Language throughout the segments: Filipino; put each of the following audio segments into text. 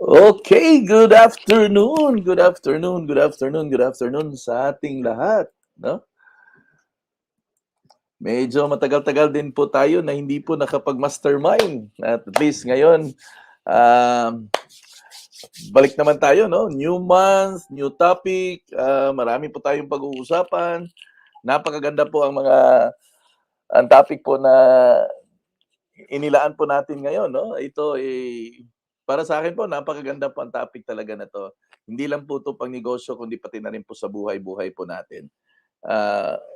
Okay, good afternoon, good afternoon, good afternoon, good afternoon sa ating lahat, no? Medyo matagal-tagal din po tayo na hindi po nakapag-mastermind. At least ngayon, um, balik naman tayo, no? New month, new topic, marami po tayong pag-uusapan. Napakaganda po ang topic po na inilaan po natin ngayon, no? Ito para sa akin po napakaganda po ang topic talaga na 'to. Hindi lang po 'to pang-negosyo kundi pati na rin po sa buhay-buhay po natin.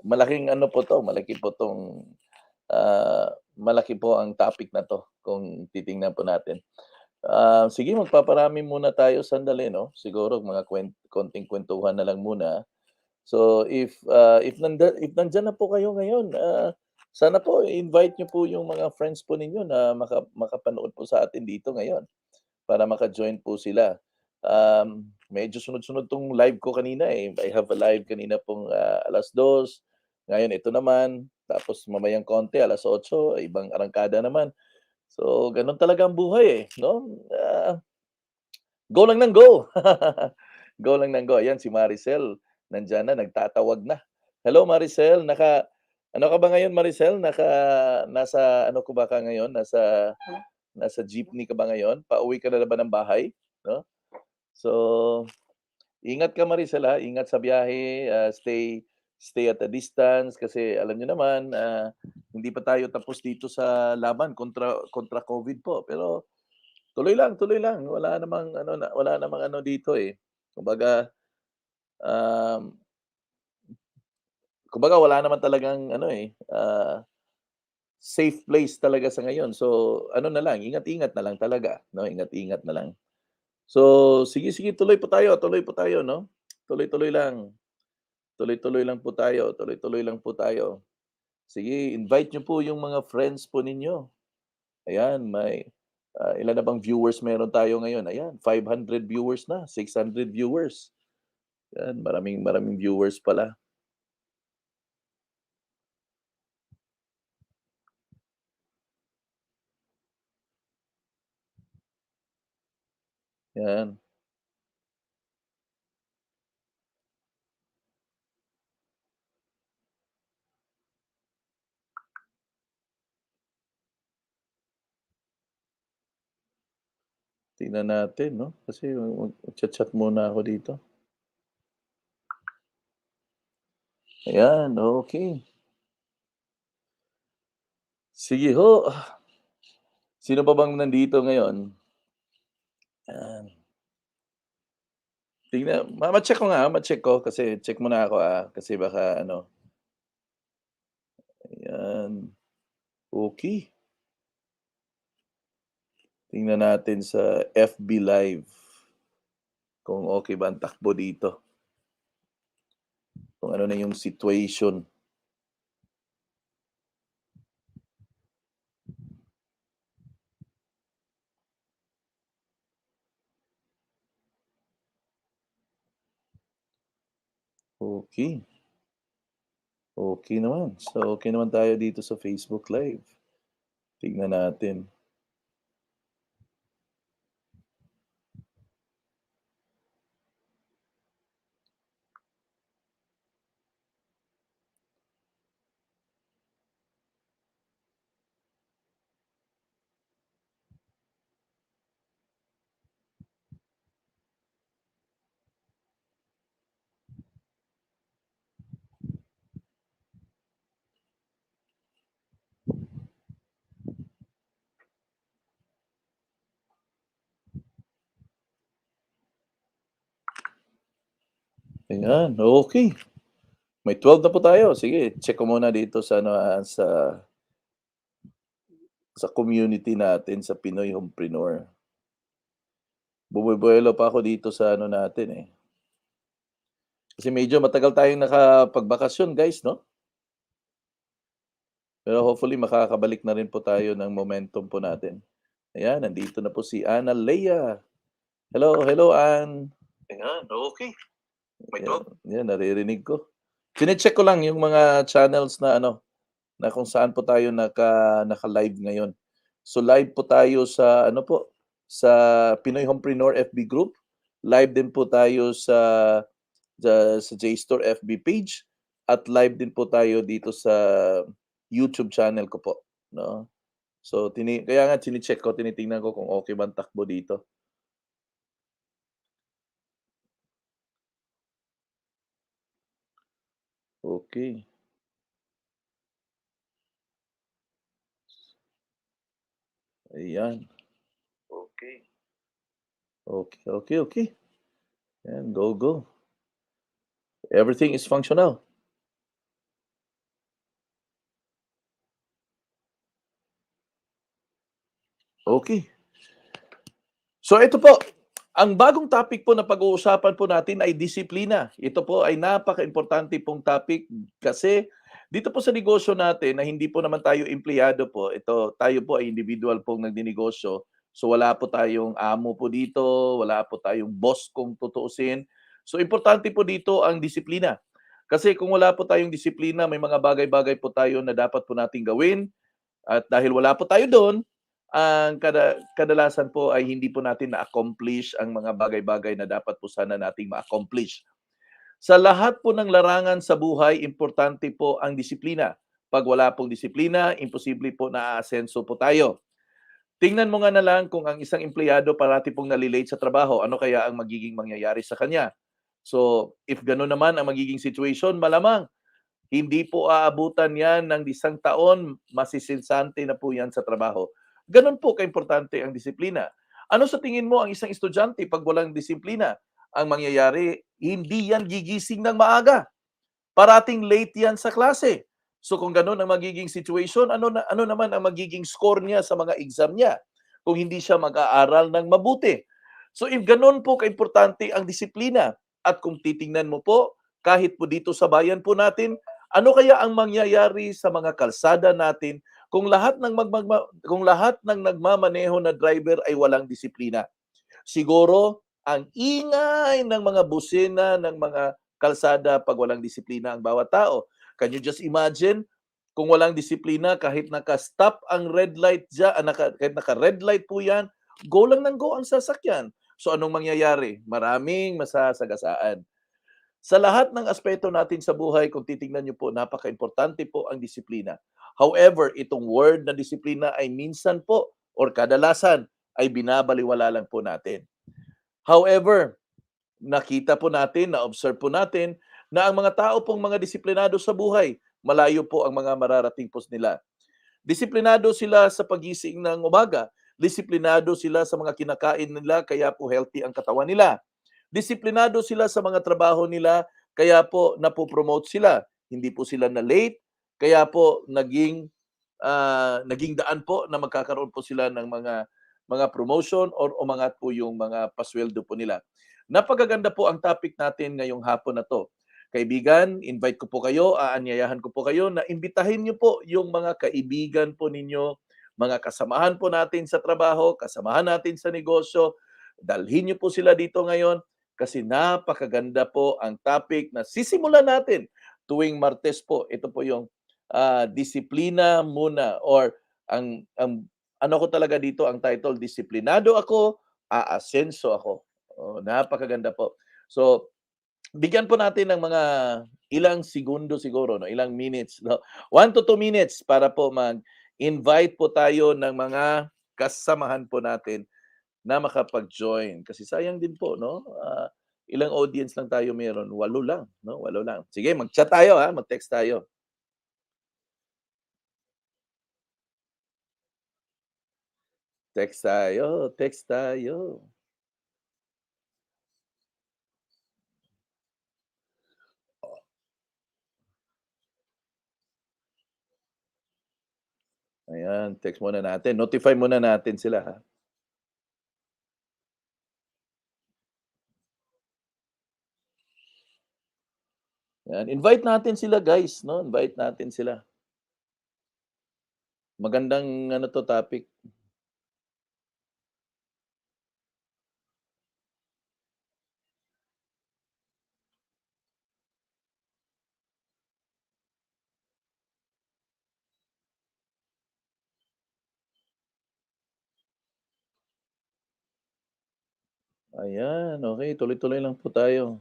Malaking ano po 'to, malaki po ang topic na 'to kung titingnan po natin. Sige magpaparami muna tayo sandali 'no, siguro mga konting kuwentuhan na lang muna. So if nandiyan na po kayo ngayon, sana po invite niyo po yung mga friends po ninyo na makapanood po sa atin dito ngayon para maka-join po sila. Medyo sunod-sunod 'tong live ko kanina, I have a live kanina pong, 2:00, ngayon ito naman, tapos mamayang konti 8:00, ibang arangkada naman. So gano'n talaga ang buhay, 'no? Go lang ng go. Go lang ng go. Ayan si Maricel, nandiyan na, nagtatawag na. Hello Maricel, ano ka ba ngayon Maricel? Nasa ano ko ba ka ngayon, nasa jeepney ka ba ngayon? Pauwi ka na ba ng bahay, 'no? So, ingat ka Maricel, ingat sa biyahe, stay at a distance kasi alam niyo naman, hindi pa tayo tapos dito sa laban kontra COVID po. Pero tuloy lang. Wala namang ano dito, Kumbaga, um, kumbaga wala naman talagang ano, safe place talaga sa ngayon. So, ano na lang, ingat-ingat na lang talaga, 'no? Ingat-ingat na lang. So, sige, tuloy po tayo, 'no? Tuloy-tuloy lang. Tuloy-tuloy lang po tayo. Sige, invite niyo po yung mga friends po ninyo. Ayan, ilan na bang viewers meron tayo ngayon? Ayan, 500 viewers na, 600 viewers. Yan, maraming viewers pala. Yan. Tingnan natin, 'no? Kasi chat muna ako dito. Ayan, okay. Sige ho. Sino pa bang nandito ngayon? Yan. Ma-check ko nga, ma-check ko kasi check muna ako, kasi baka ano, ayan, okey. Tingnan natin sa FB Live kung okey ba ang takbo dito, kung ano na yung situation. Okey. Okey naman. So, okey naman tayo dito sa Facebook Live. Tignan natin. Ayan, okey. May 12 na po tayo. Sige, check ko muna dito sa ano, sa community natin sa Pinoy Homepreneur. Bumubuelo pa ako dito sa ano natin, Kasi medyo matagal tayong nakapagbakasyon guys, 'no? Pero hopefully makakabalik na rin po tayo ng momentum po natin. Ayan, nandito na po si Ana Leia. Hello, hello Ann. Ayan, okey. May talk. Yan, naririnig ko. Chine-check ko lang yung mga channels na ano, na kung saan po tayo naka-live ngayon. So live po tayo sa ano po, sa Pinoy Homepreneur FB group. Live din po tayo sa JStore FB page at live din po tayo dito sa YouTube channel ko po, 'no. So kaya nga chine-check ko, tinitingnan ko kung okey ba ang takbo dito. Okey, ayan. Okey. Okey, okey, okey. Ayan, go, go. Everything is functional. Okey. So ito po, ang bagong topic po na pag-uusapan po natin ay disiplina. Ito po ay napakaimportante pong topic kasi dito po sa negosyo natin na hindi po naman tayo empleyado po, ito tayo po ay individual pong nagninegosyo. So wala po tayong amo po dito, wala po tayong boss kung tutuusin. So importante po dito ang disiplina. Kasi kung wala po tayong disiplina, may mga bagay-bagay po tayo na dapat po nating gawin at dahil wala po tayo do'n, ang kadalasan po ay hindi po natin na-accomplish ang mga bagay-bagay na dapat po sana nating ma-accomplish. Sa lahat po ng larangan sa buhay, importante po ang disiplina. 'Pag wala pong disiplina, imposible po na aasenso po tayo. Tingnan mo nga na lang kung ang isang empleyado parati pong nale-late sa trabaho, ano kaya ang magiging mangyayari sa kanya? So, if gano'n naman ang magiging situation, malamang hindi po aabutan 'yan ng isang taon, masisinsante na po 'yan sa trabaho. Gano'n po kaimportante ang disiplina. Ano sa tingin mo ang isang estudyante 'pag walang disiplina? Ang mangyayari, hindi 'yan gigising ng maaga. Parating late 'yan sa klase. So kung gano'n ang magiging situation, ano naman ang magiging score niya sa mga exam niya kung hindi siya mag-aaral ng mabuti. So if gano'n po kaimportante ang disiplina at kung titingnan mo po, kahit po dito sa bayan po natin, ano kaya ang mangyayari sa mga kalsada natin kung lahat ng nagmamaneho na driver ay walang disiplina? Siguro ang ingay ng mga busina ng mga kalsada 'pag walang disiplina ang bawat tao. Can you just imagine kung walang disiplina kahit naka-stop ang red light kahit naka-red light po 'yan, go lang ng go ang sasakyan. So anong mangyayari? Maraming masasagasaan. Sa lahat ng aspeto natin sa buhay, kung titingnan niyo po, napakaimportante po ang disiplina. However, itong word na disiplina ay minsan po or kadalasan ay binabalewala lang po natin. However, nakita po natin, na-observe po natin na ang mga tao pong mga disiplinado sa buhay, malayo po ang mga mararating pos nila. Disiplinado sila sa pagising ng umaga, disiplinado sila sa mga kinakain nila kaya po healthy ang katawan nila. Disiplinado sila sa mga trabaho nila kaya po napo-promote sila. Hindi po sila na late, kaya po naging daan po na magkakaroon po sila ng mga promotion or umangat po yung mga pasweldo po nila. Napakaganda po ang topic natin ngayong hapon na 'to. Kaibigan, invite ko po kayo, aanyayahan ko po kayo na imbitahin niyo po yung mga kaibigan po ninyo, mga kasamahan po natin sa trabaho, kasamahan natin sa negosyo. Dalhin niyo po sila dito ngayon kasi napakaganda po ang topic na sisimulan natin tuwing Martes po. Ito po yung disiplina muna or ang ano ko talaga dito ang title, Disiplinado ako, aasenso ako. Oh, napakaganda po. So, bigyan po natin ng mga ilang segundo siguro, no? Ilang minutes, no? 1 to 2 minutes para po mag-invite po tayo ng mga kasamahan po natin na makapag-join. Kasi sayang din po, no? Ilang audience lang tayo meron? 8 lang, no? 8 lang. Sige, mag-chat tayo, ha? Mag-text tayo. Text tayo, text tayo. Ayan, text muna natin. Notify muna natin sila, ha? Yan, invite natin sila guys, no? Invite natin sila. Magandang ano 'to topic. Ayan, okey, tuloy-tuloy lang po tayo.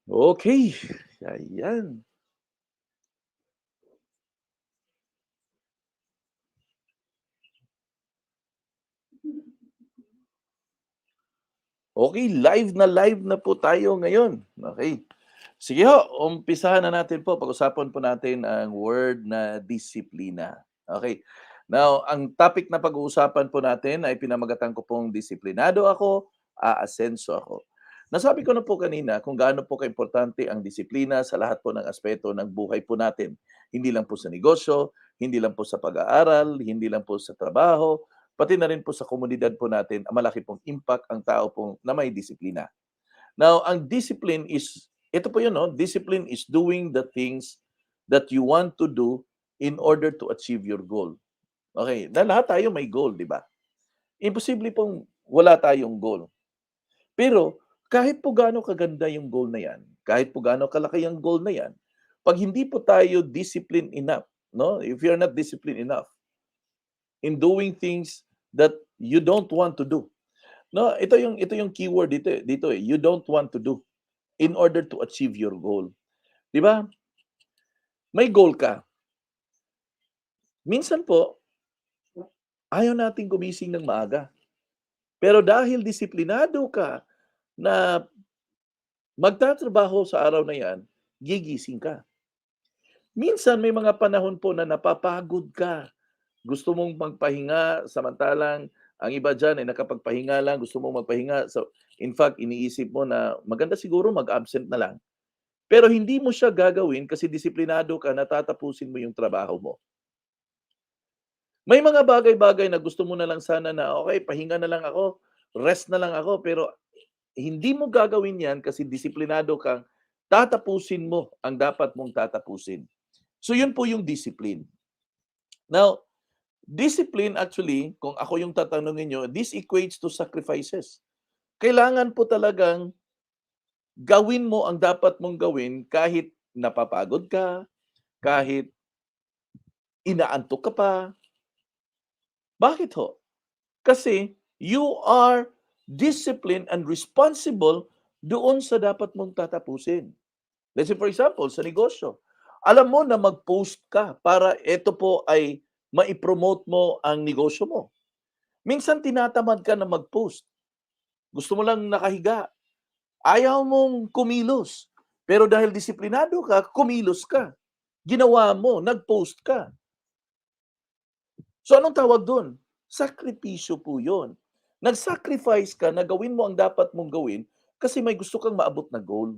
Okey, ayan. Okey, live na po tayo ngayon, okey. Sige ho, umpisahan na natin po, pag-usapan po natin ang word na disiplina. Okay. Now, ang topic na pag-uusapan po natin ay pinamagatan ko pong disiplinado ako, aasenso ako. Nasabi ko na po kanina kung gaano po kaimportante ang disiplina sa lahat po ng aspeto ng buhay po natin. Hindi lang po sa negosyo, hindi lang po sa pag-aaral, hindi lang po sa trabaho, pati na rin po sa komunidad po natin, malaki pong impact ang tao pong na may disiplina. Now, ang discipline is, ito po yun, no? Discipline is doing the things that you want to do in order to achieve your goal. Okay, na lahat tayo may goal, di ba? Imposible pong wala tayong goal. Pero kahit po gaano kaganda yung goal na yan, kahit po gaano kalaki ang goal na yan, pag hindi po tayo disciplined enough, no? If you're not disciplined enough in doing things that you don't want to do. No, ito yung keyword dito. You don't want to do in order to achieve your goal. 'Di ba? May goal ka. Minsan po, ayaw nating gumising ng maaga. Pero dahil disiplinado ka na magtatrabaho sa araw na 'yan, gigising ka. Minsan may mga panahon po na napapagod ka. Gusto mong magpahinga samantalang ang iba diyan ay nakapagpahinga lang, gusto mong magpahinga. So, in fact, iniisip mo na maganda siguro mag-absent na lang. Pero hindi mo siya gagawin kasi disiplinado ka na tatapusin mo yung trabaho mo. May mga bagay-bagay na gusto mo na lang sana na, "Okey, pahinga na lang ako, rest na lang ako." Pero hindi mo gagawin 'yan kasi disiplinado kang tatapusin mo ang dapat mong tatapusin. So, 'yun po yung discipline. Now, discipline actually, kung ako yung tatanungin niyo, this equates to sacrifices. Kailangan po talagang gawin mo ang dapat mong gawin kahit napapagod ka, kahit inaantok ka pa. Bakit ho? Kasi you are disciplined and responsible doon sa dapat mong tatapusin. Let's say for example, sa negosyo, alam mo na mag-post ka para ito po ay mai-promote mo ang negosyo mo. Minsan tinatamad ka na mag-post. Gusto mo lang nakahiga. Ayaw mong kumilos. Pero dahil disiplinado ka, kumilos ka. Ginawa mo, nag-post ka. So anong tawag do'n? Sakripisyo po 'yun. Nag-sacrifice ka na gawin mo ang dapat mong gawin kasi may gusto kang maabot na goal.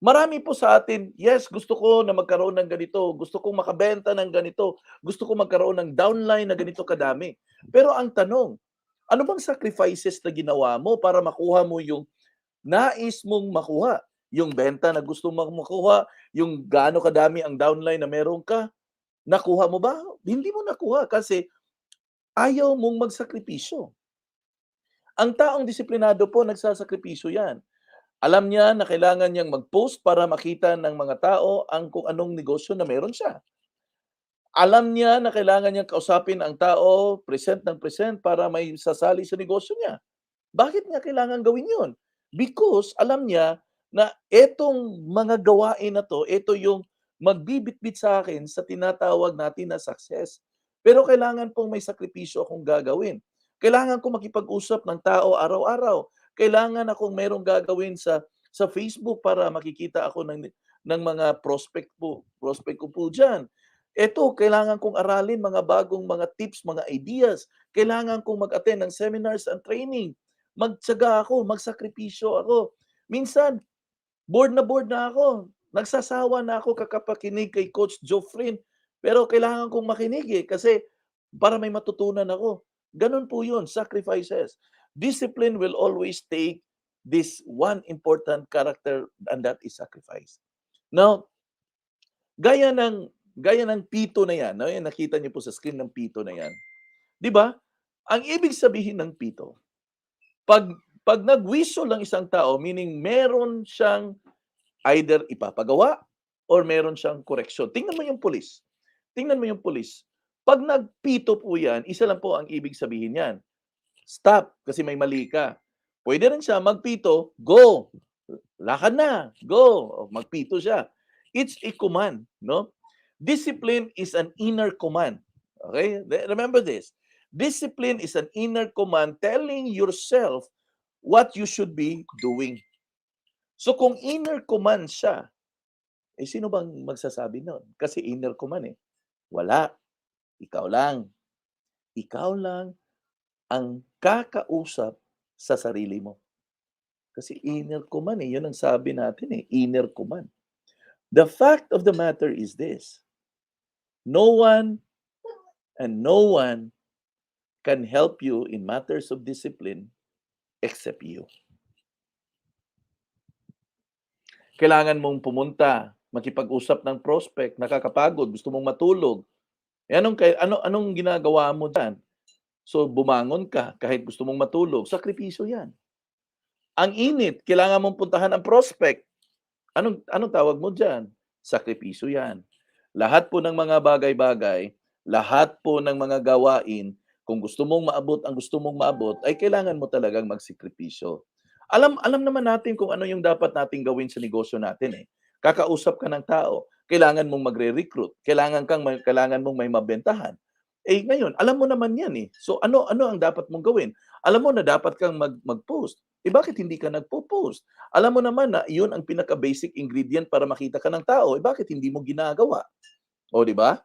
Marami po sa atin, yes, gusto ko na magkaroon ng ganito, gusto kong makabenta ng ganito, gusto ko magkaroon ng downline na ganito kadami. Pero ang tanong, ano bang sacrifices na ginawa mo para makuha mo yung nais mong makuha? Yung benta na gusto mong makuha, yung gaano kadami ang downline na meron ka, nakuha mo ba? Hindi mo nakuha kasi ayaw mong magsakripisyo. Ang taong disiplinado po nagsasakripisyo 'yan. Alam niya na kailangan niyang mag-post para makita ng mga tao ang kung anong negosyo na meron siya. Alam niya na kailangan niyang kausapin ang tao, present para may sasali sa negosyo niya. Bakit niya kailangan gawin 'yon? Because alam niya na etong mga gawain na 'to, ito yung magbibitbit sa akin sa tinatawag natin na success. Pero kailangan pong may sakripisyo akong gagawin. Kailangan kong makipag-usap ng tao araw-araw. Kailangan akong merong gagawin sa Facebook para makikita ako ng mga prospect ko po diyan. Eto, kailangan kong aralin mga bagong mga tips, mga ideas. Kailangan kong mag-attend ng seminars and training. Magtiyaga ako, magsakripisyo ako. Minsan, bored na ako. Nagsasawa na ako kakapakinig kay Coach Joffrin. Pero kailangan kong makinig kasi para may matutunan ako. Ganun po yun, sacrifices. Discipline will always take this one important character, and that is sacrifice. Now, gaya ng gaya ng pito na yan, no? Yan, nakita niyo po sa screen ng pito na yan. 'Di ba? Ang ibig sabihin ng pito, pag pag nagwiso lang isang tao, meaning meron siyang either ipapagawa or meron siyang koreksyon. Tingnan mo yung pulis. Tingnan mo yung pulis. Pag nagpito po yan, isa lang po ang ibig sabihin yan. Stop, kasi may mali ka. Pwede rin siya magpito, go. Lakad na, go. Magpito siya. It's a command, no? Discipline is an inner command. Okay? Remember this. Discipline is an inner command telling yourself what you should be doing. So kung inner command siya, sino bang magsasabi nun? Kasi inner command eh. Wala. Ikaw lang. Ikaw lang ang kakausap sa sarili mo. Kasi inner command eh. Yun ang sabi natin eh. Inner command. The fact of the matter is this. No one and no one can help you in matters of discipline except you. Kailangan mong pumunta, makipag-usap ng prospect, nakakapagod, gusto mong matulog. Anong ginagawa mo dyan? So, bumangon ka kahit gusto mong matulog. Sakripisyo yan. Ang init, kailangan mong puntahan ang prospect. Anong tawag mo dyan? Sakripisyo yan. Lahat po ng mga bagay-bagay, lahat po ng mga gawain, kung gusto mong maabot ang gusto mong maabot, ay kailangan mo talagang magsakripisyo. Alam naman natin kung ano yung dapat nating gawin sa negosyo natin eh. Kakausap ka ng tao, kailangan mong magre-recruit, kailangan mong may mabentahan. Ngayon, alam mo naman yan eh. So ano ang dapat mong gawin? Alam mo na dapat kang mag-post. Bakit hindi ka nagpo-post? Alam mo naman na iyon ang pinaka-basic ingredient para makita ka ng tao. Bakit hindi mo ginagawa? O, di ba?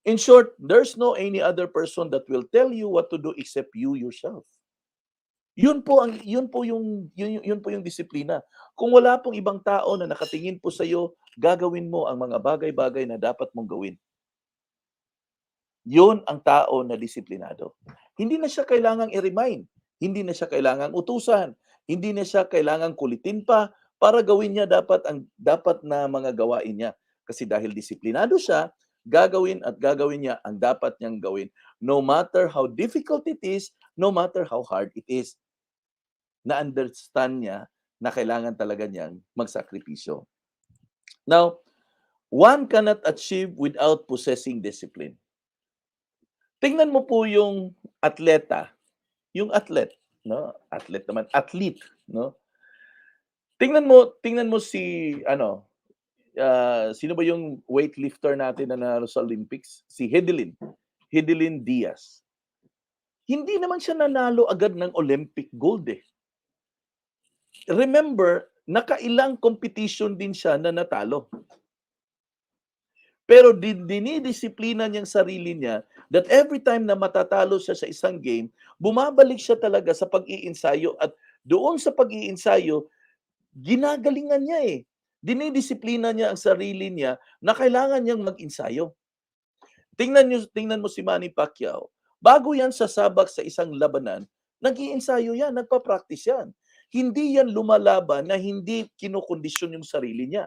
In short, there's no any other person that will tell you what to do except you yourself. Yun po yung disiplina. Kung wala pong ibang tao na nakatingin po sa iyo, gagawin mo ang mga bagay-bagay na dapat mong gawin. Yun ang tao na disiplinado. Hindi na siya kailangang i-remind, hindi na siya kailangang utusan, hindi na siya kailangang kulitin pa para gawin niya dapat na mga gawain niya. Kasi dahil disiplinado siya, gagawin niya ang dapat niyang gawin. No matter how difficult it is, no matter how hard it is. Na-understand niya na kailangan talaga niyang magsakripisyo. Now, one cannot achieve without possessing discipline. Tingnan mo po yung atleta, yung athlete, no? Athlete, no? Tingnan mo si sino ba yung weightlifter natin na nanalo sa Olympics? Si Hedelin Diaz. Hindi naman siya nanalo agad ng Olympic gold eh. Remember, nakailang competition din siya na natalo. Pero dinidisiplina niyang sarili niya that every time na matatalo siya sa isang game, bumabalik siya talaga sa pag-iinsayo at doon sa pag-iinsayo, ginagalingan niya eh. Dinidisiplina niya ang sarili niya na kailangan niyang mag-insayo. Tingnan mo si Manny Pacquiao. Bago yan sasabak sa isang labanan, nag-iinsayo yan, nagpa-practice yan. Hindi yan lumalaban na hindi kinukondisyon yung sarili niya.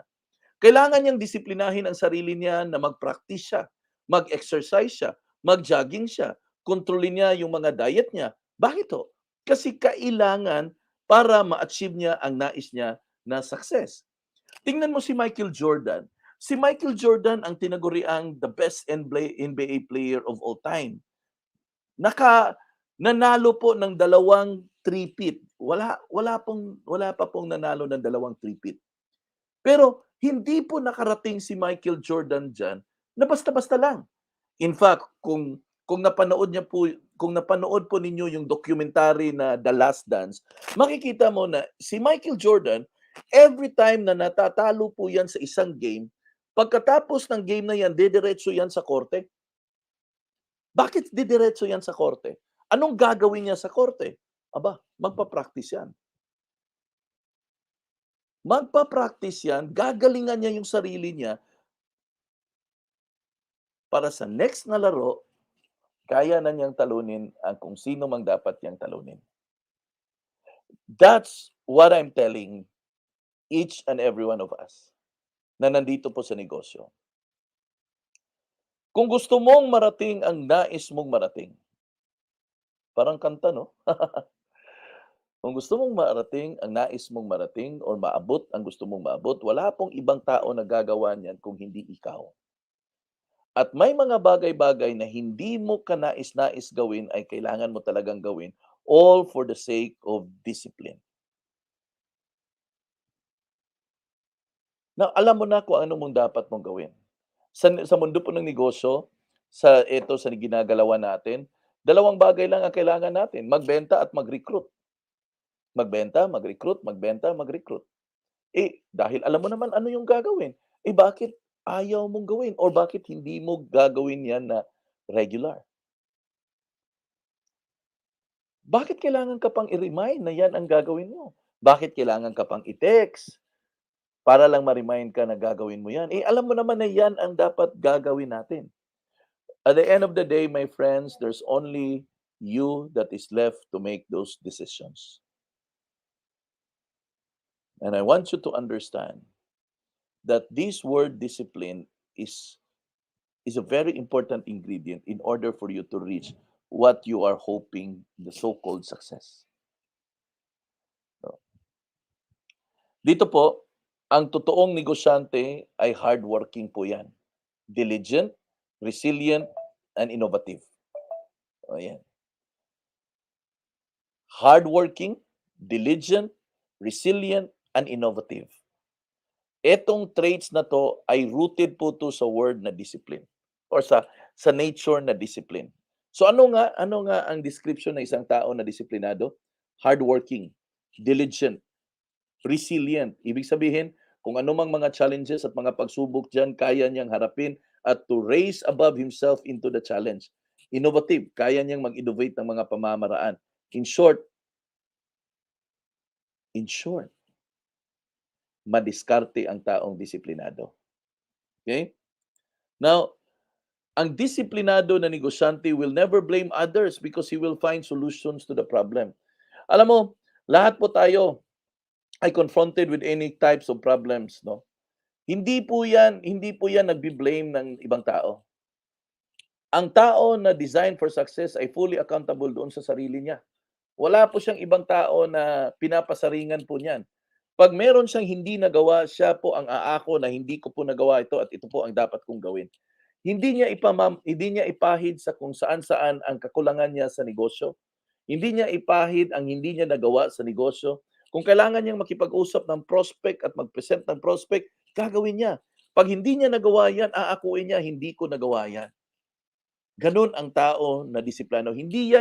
Kailangan niyang disiplinahin ang sarili niya na mag-practice siya, mag-exercise siya, mag-jogging siya, kontrolin niya yung mga diet niya. Bakit to? Kasi kailangan para ma-achieve niya ang nais niya na success. Tingnan mo si Michael Jordan. Si Michael Jordan ang tinaguriang the best NBA player of all time. Nanalo po ng 2 three-peat. Wala pa pong nanalo ng 2 three-peat. Pero hindi po nakarating si Michael Jordan diyan na basta-basta lang. In fact, kung napanood po ninyo yung documentary na The Last Dance, makikita mo na si Michael Jordan, every time na natatalo po yan sa isang game, pagkatapos ng game na yan, didiretso yan sa korte. Bakit didiretso yan sa korte? Anong gagawin niya sa korte? Magpa-practice yan. Magpa-practice yan, gagalingan niya yung sarili niya para sa next na laro, kaya na niyang talunin ang kung sino mang dapat niyang talunin. That's what I'm telling each and every one of us na nandito po sa negosyo, kung gusto mong marating ang nais mong marating, parang kanta 'no? Kung gusto mong marating ang nais mong marating or maabot ang gusto mong maabot, wala pong ibang tao na gagawa niyan kung hindi ikaw. At may mga bagay-bagay na hindi mo kanais-nais gawin ay kailangan mo talagang gawin, all for the sake of discipline. Na alam mo na kung ano mong dapat mong gawin. Sa mundo po ng negosyo, sa ginagalawan natin, dalawang bagay lang ang kailangan natin, magbenta at mag-recruit. Magbenta, mag-recruit, magbenta, mag-recruit. Dahil alam mo naman ano yung gagawin, bakit ayaw mong gawin or bakit hindi mo gagawin 'yan na regular? Bakit kailangan ka pang i-remind na 'yan ang gagawin mo? Bakit kailangan ka pang i-text para lang ma-remind ka na gagawin mo 'yan? Alam mo naman na 'yan ang dapat gagawin natin. At the end of the day, my friends, there's only you that is left to make those decisions. And I want you to understand that this word discipline is is a very important ingredient in order for you to reach what you are hoping, the so-called success. No? Dito po, ang totoong negosyante ay hardworking po yan. Diligent, resilient, and innovative. O yan. Hardworking, diligent, resilient, and innovative. Etong traits na 'to ay rooted po 'to sa word na discipline or sa nature na discipline. So ano nga ang description ng isang tao na disiplinado? Hardworking, diligent, resilient. Ibig sabihin, kung anumang mga challenges at mga pagsubok diyan kaya niyang harapin at to raise above himself into the challenge. Innovative, kaya niyang mag-innovate ng mga pamamaraan. In short, in short, madiskarte ang taong disiplinado. Okay? Now, ang disiplinado na negosyante will never blame others because he will find solutions to the problem. Alam mo, lahat po tayo ay confronted with any types of problems, no? Hindi po yan nagbi-blame ng ibang tao. Ang tao na designed for success ay fully accountable doon sa sarili niya. Wala po siyang ibang tao na pinapasaringan po niyan. 'Pag meron siyang hindi nagawa, siya po ang aako na hindi ko po nagawa ito at ito po ang dapat kong gawin. Hindi niya ipahid sa kung saan-saan ang kakulangan niya sa negosyo. Hindi niya ipahid ang hindi niya nagawa sa negosyo. Kung kailangan niyang makipag-usap ng prospect at mag-present ng prospect, gagawin niya. 'Pag hindi niya nagawa 'yan, aakuin niya, "Hindi ko nagawa 'yan." Gano'n ang tao na disiplino. Hindi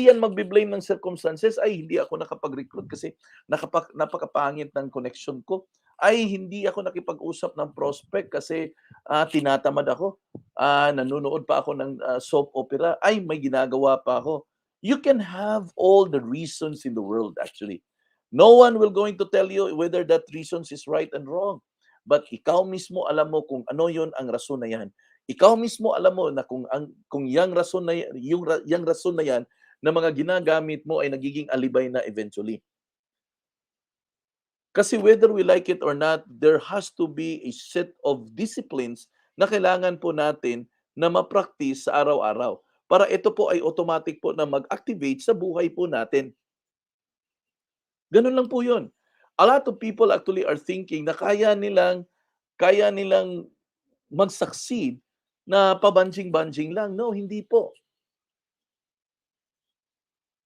yan magbe-blame ng circumstances, "Ay, hindi ako nakapag-recruit kasi napakapangit ng connection ko. Ay, hindi ako nakipag-usap ng prospect kasi, tinatamad ako. Nanonood pa ako ng, soap opera. Ay, may ginagawa pa ako." You can have all the reasons in the world actually. No one will going to tell you whether that reasons is right and wrong. But ikaw mismo alam mo kung ano 'yon ang rason na 'yan. Ikaw mismo alam mo na kung yang rason na yang rason na 'yan na mga ginagamit mo ay nagiging alibay na eventually. Kasi whether we like it or not, there has to be a set of disciplines na kailangan po natin na ma-practice sa araw-araw. Para ito po ay automatic po na mag-activate sa buhay po natin. Gano'n lang po 'yun. A lot of people actually are thinking na kaya nilang mag-succeed na pabanjing-banjing lang. No, hindi po.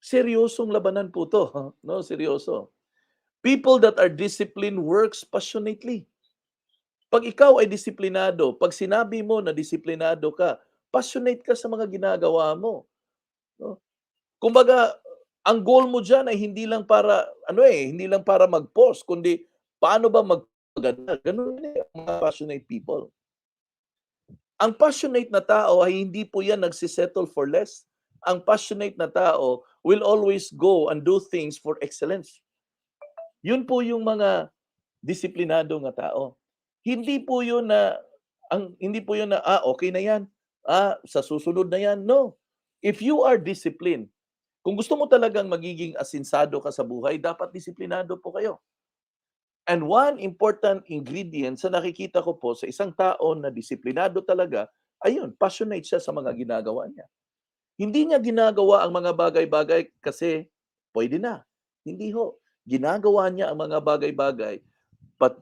Seryosong labanan po 'to, no, seryoso. People that are disciplined works passionately. 'Pag ikaw ay disiplinado, 'pag sinabi mo na disiplinado ka, passionate ka sa mga ginagawa mo, 'no? Kumbaga, ang goal mo diyan ay hindi lang para ano, hindi lang para mag-post kundi paano ba magpaganda, gano'n ang mga passionate people. Ang passionate na tao ay hindi po 'yan for less. Ang passionate na tao will always go and do things for excellence. 'Yun po yung mga disiplinado nga tao. Hindi po 'yun na hindi po 'yun na, okey na 'yan, sa susunod na 'yan, no. If you are disciplined, Kung gusto mo talagang magiging asinsado ka sa buhay, dapat disiplinado po kayo. And one important ingredient sa nakikita ko po sa isang tao na disiplinado talaga, ayun, passionate siya sa mga ginagawa niya. Hindi niya ginagawa ang mga bagay-bagay kasi pwede na. Hindi ho. Ginagawa niya ang mga bagay-bagay but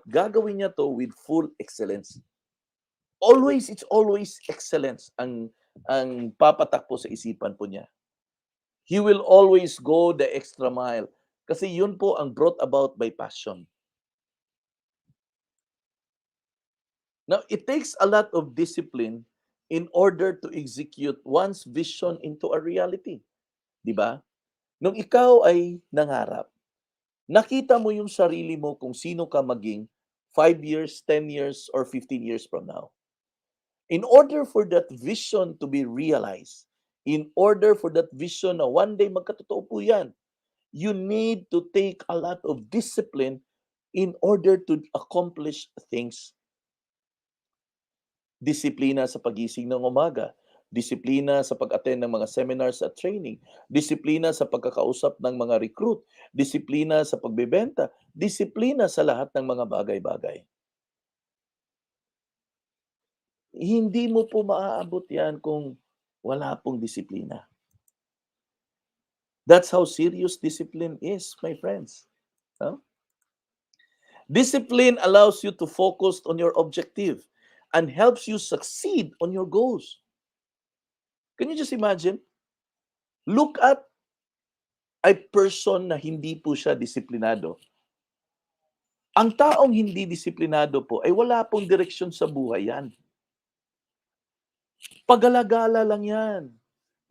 gagawin niya to with full excellence. It's always excellence ang papatakbo sa isipan po niya. He will always go the extra mile. Kasi yun po ang brought about by passion. Now, it takes a lot of discipline in order to execute one's vision into a reality. Di ba? Nung ikaw ay nangarap, nakita mo yung sarili mo kung sino ka maging 5 years, 10 years, or 15 years from now. In order for that vision to be realized, in order for that vision na one day magkatotoo po yan, you need to take a lot of discipline in order to accomplish things. Disiplina sa pagising ng umaga, disiplina sa pag-attend ng mga seminars at training, disiplina sa pagkakausap ng mga recruit, disiplina sa pagbebenta, disiplina sa lahat ng mga bagay-bagay. Hindi mo po maaabot yan kung wala pong disiplina. That's how serious discipline is, my friends. Huh? Discipline allows you to focus on your objective and helps you succeed on your goals. Can you just imagine? Look at a person na hindi po siya disiplinado. Ang taong hindi disiplinado po ay wala pong direksyon sa buhay yan. Pagalagala lang yan.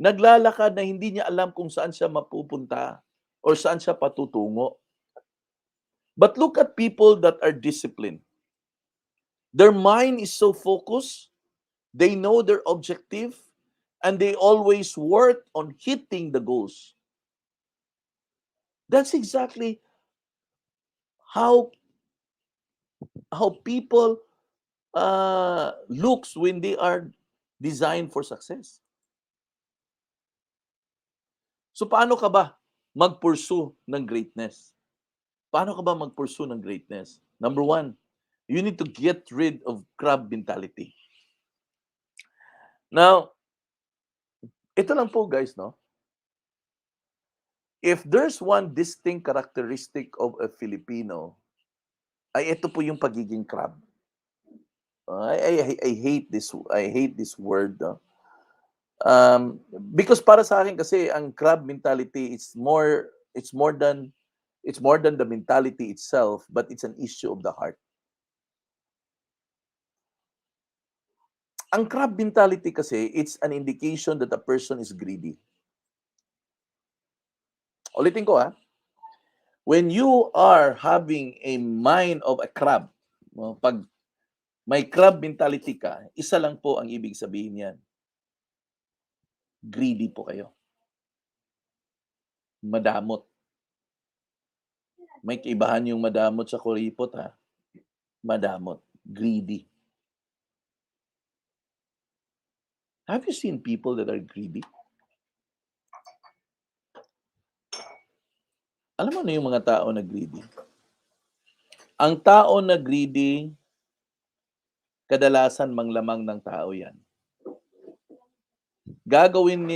Naglalakad na hindi niya alam kung saan siya mapupunta or saan siya patutungo. But look at people that are disciplined. Their mind is so focused, they know their objective, and they always work on hitting the goals. That's exactly how people looks when they are designed for success. So paano ka ba mag-pursue ng greatness? Paano ka ba mag-pursue ng greatness? Number one, you need to get rid of crab mentality. Now, ito lang po guys, no? If there's one distinct characteristic of a Filipino, ay ito po yung pagiging crab. I hate this word. No? Because para sa akin kasi ang crab mentality it's more than the mentality itself, but it's an issue of the heart. Ang crab mentality kasi it's an indication that a person is greedy. Ulitin ko when you are having a mind of a crab, pag may crab mentality ka, isa lang po ang ibig sabihin niyan. Greedy po kayo. Madamot. May kaibahan yung madamot sa kuripot Madamot. Greedy. Have you seen people that are greedy? Alam mo na yung mga tao na greedy? Ang tao na greedy, kadalasan manglamang ng tao yan. Gagawin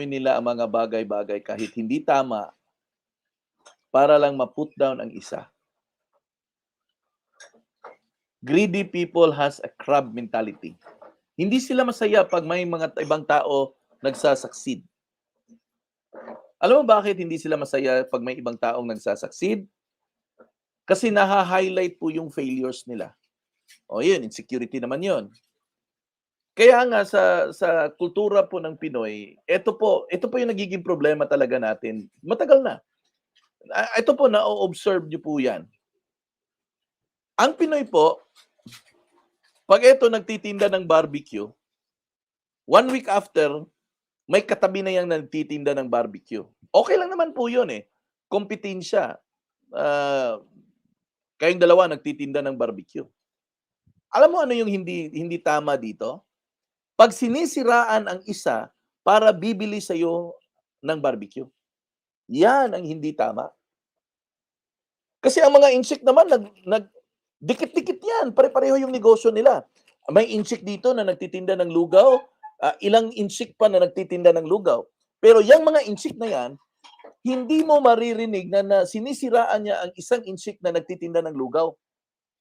nila ang mga bagay-bagay kahit hindi tama para lang ma-put down ang isa. Greedy people has a crab mentality. Hindi sila masaya pag may mga ibang tao nagsasucceed. Alam mo bakit hindi sila masaya pag may ibang taong nagsasucceed? Kasi naha-highlight po yung failures nila. O yun, insecurity naman yun. Kaya nga sa kultura po ng Pinoy, ito po yung nagiging problema talaga natin. Matagal na. Ito po, na-observe nyo po yan. Ang Pinoy po, pag ito nagtitinda ng barbecue, 1 week after, may katabi na yang nagtitinda ng barbecue. Okay lang naman po yun Kompetensya. Kayong dalawa nagtitinda ng barbecue. Alam mo ano yung hindi tama dito? Pag sinisiraan ang isa para bibili sa'yo ng barbecue. Yan ang hindi tama. Kasi ang mga insik naman dikit-dikit yan, pare-pareho yung negosyo nila. May insik dito na nagtitinda ng lugaw, ilang insik pa na nagtitinda ng lugaw. Pero yung mga insik na yan, hindi mo maririnig na sinisiraan niya ang isang insik na nagtitinda ng lugaw.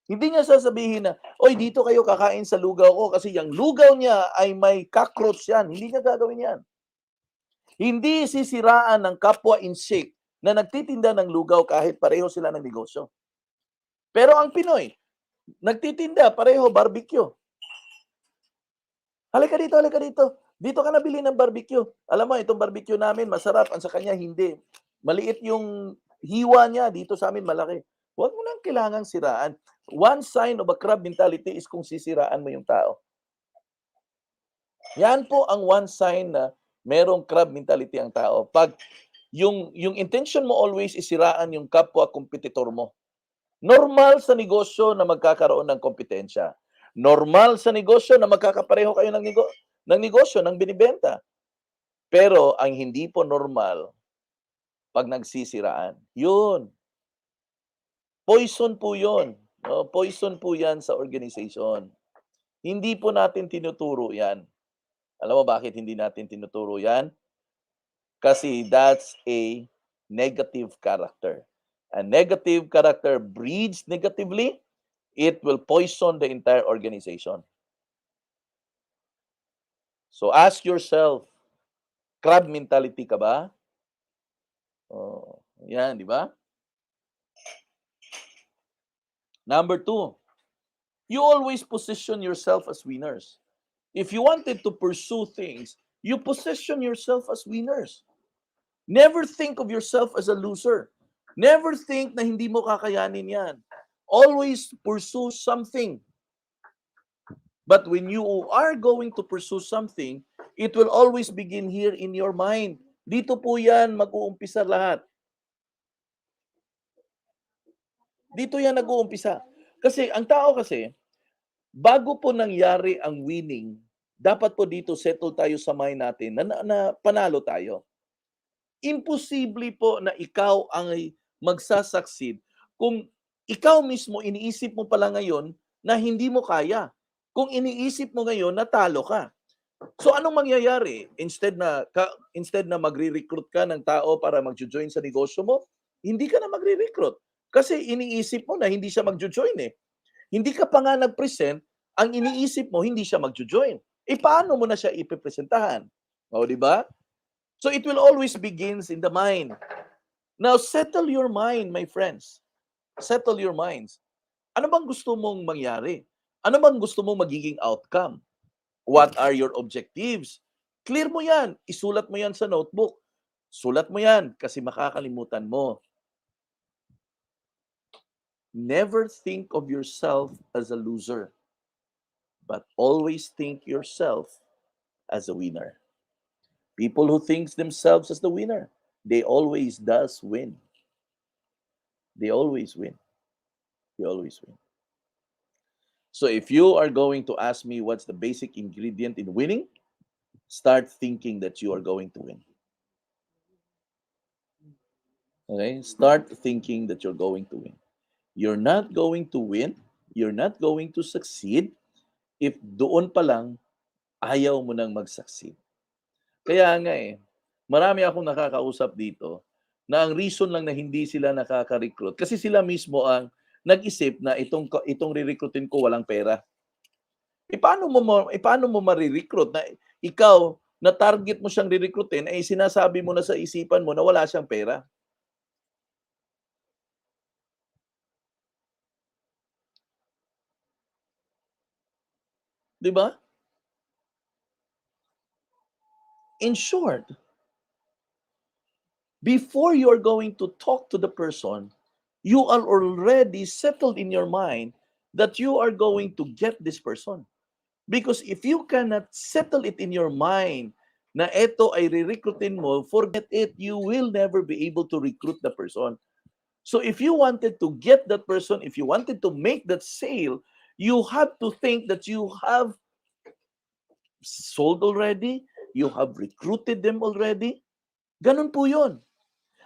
Hindi niya sasabihin na, oy, dito kayo kakain sa lugaw ko kasi yung lugaw niya ay may cockroach yan. Hindi niya gagawin yan. Hindi sisiraan ng kapwa insik na nagtitinda ng lugaw kahit pareho sila ng negosyo. Pero ang Pinoy, nagtitinda, pareho, barbecue. Halika dito, halika dito. Dito ka nabili ng barbecue. Alam mo, itong barbecue namin, masarap. Ang sa kanya, hindi. Maliit yung hiwa niya, dito sa amin, malaki. Huwag mo nang kailangang siraan. One sign of a crab mentality is kung sisiraan mo yung tao. Yan po ang one sign na merong crab mentality ang tao. Pag yung intention mo always is siraan yung kapwa kompetitor mo. Normal sa negosyo na magkakaroon ng kompetensya. Normal sa negosyo na magkakapareho kayo ng negosyo, ng binibenta. Pero ang hindi po normal, pag nagsisiraan, yun. Poison po yun. No? Poison po yan sa organization. Hindi po natin tinuturo yan. Alam mo bakit hindi natin tinuturo yan? Kasi that's a negative character. A negative character breeds negatively, it will poison the entire organization. So ask yourself, crab mentality ka ba? Oh, yan, di ba? Number 2, you always position yourself as winners. If you wanted to pursue things, you position yourself as winners. Never think of yourself as a loser. Never think na hindi mo kakayanin yan. Always pursue something. But when you are going to pursue something, it will always begin here in your mind. Dito po yan mag-uumpisa lahat. Dito yan nag-uumpisa. Kasi ang tao kasi, bago po nangyari ang winning, dapat po dito settle tayo sa mind natin na panalo tayo. Imposible po na ikaw ang magsasucceed kung ikaw mismo iniisip mo pala ngayon na hindi mo kaya. Kung iniisip mo ngayon na talo ka. So anong mangyayari? Instead na magre-recruit ka ng tao para mag-join sa negosyo mo, hindi ka na magre-recruit. Kasi iniisip mo na hindi siya mag-join eh. Hindi ka pa nga nag-present, ang iniisip mo hindi siya mag-join. Eh paano mo na siya ipipresentahan? O, di ba? So it will always begins in the mind. Now, settle your mind, my friends. Settle your minds. Ano bang gusto mong mangyari? Ano bang gusto mong magiging outcome? What are your objectives? Clear mo yan. Isulat mo yan sa notebook. Sulat mo yan kasi makakalimutan mo. Never think of yourself as a loser, but always think yourself as a winner. People who think themselves as the winner, they always does win. They always win. They always win. So if you are going to ask me what's the basic ingredient in winning, start thinking that you are going to win. Okay? Start thinking that you're going to win. You're not going to win, you're not going to succeed if doon pa lang ayaw mo nang mag-succeed. Kaya nga marami akong nakakausap dito na ang reason lang na hindi sila nakaka-recruit kasi sila mismo ang nag-isip na itong re-recruitin ko walang pera. Paano mo ma-recruit na ikaw na target mo siyang re-recruitin ay sinasabi mo na sa isipan mo na wala siyang pera? Di ba? In short, before you are going to talk to the person, you are already settled in your mind that you are going to get this person. Because if you cannot settle it in your mind na ito ay re-recruitin mo, forget it, you will never be able to recruit the person. So if you wanted to get that person, if you wanted to make that sale, you have to think that you have sold already, you have recruited them already, Ganun po yun.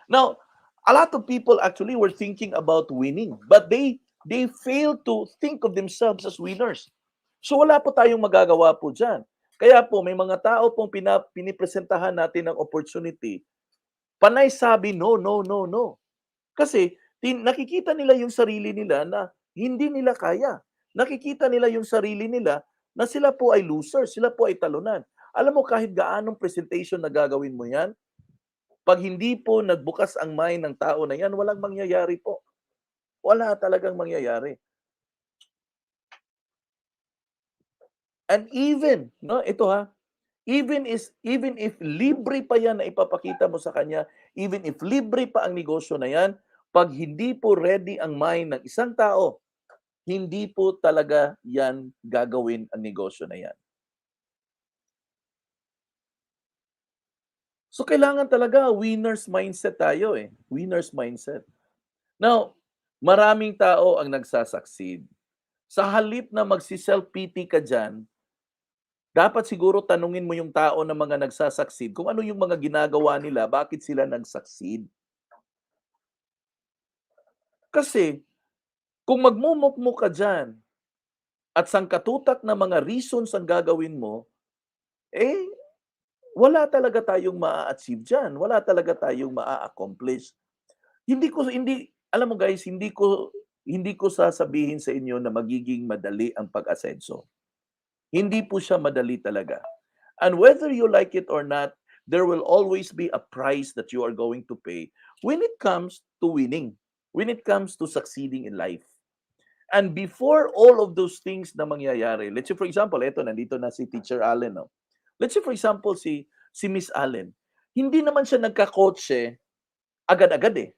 Now, a lot of people actually were thinking about winning, but they fail to think of themselves as winners. So wala po tayong magagawa po dyan. Kaya po, may mga tao pong pinipresentahan natin ng opportunity, panay sabi, no, no, no, no. Kasi nakikita nila yung sarili nila na hindi nila kaya. Nakikita nila yung sarili nila na sila po ay loser, sila po ay talunan. Alam mo, kahit gaanong presentation na gagawin mo yan, pag hindi po nagbukas ang mind ng tao na yan, walang mangyayari po. Wala talagang mangyayari. And even, no, ito ha, even if libre pa yan na ipapakita mo sa kanya, even if libre pa ang negosyo na yan, pag hindi po ready ang mind ng isang tao, hindi po talaga yan gagawin ang negosyo na yan. So kailangan talaga winner's mindset tayo eh. Winner's mindset. Now, maraming tao ang nagsasucceed. Sa halip na magsi-self-pity ka dyan, dapat siguro tanungin mo yung tao na mga nagsasucceed kung ano yung mga ginagawa nila, bakit sila nag-succeed. Kasi, kung magmumukmuk ka dyan, at sangkatutak na mga reasons ang gagawin mo, eh, wala talaga tayong maa-achieve dyan. Wala talaga tayong maa-accomplish. Alam mo guys, hindi ko sasabihin sa inyo na magiging madali ang pag-asenso. Hindi po siya madali talaga. And whether you like it or not, there will always be a price that you are going to pay when it comes to winning, when it comes to succeeding in life. And before all of those things na mangyayari, let's say for example, nandito na si Teacher Allen, no? Let's say for example, si Miss Allen, hindi naman siya nagkakotse agad-agad eh.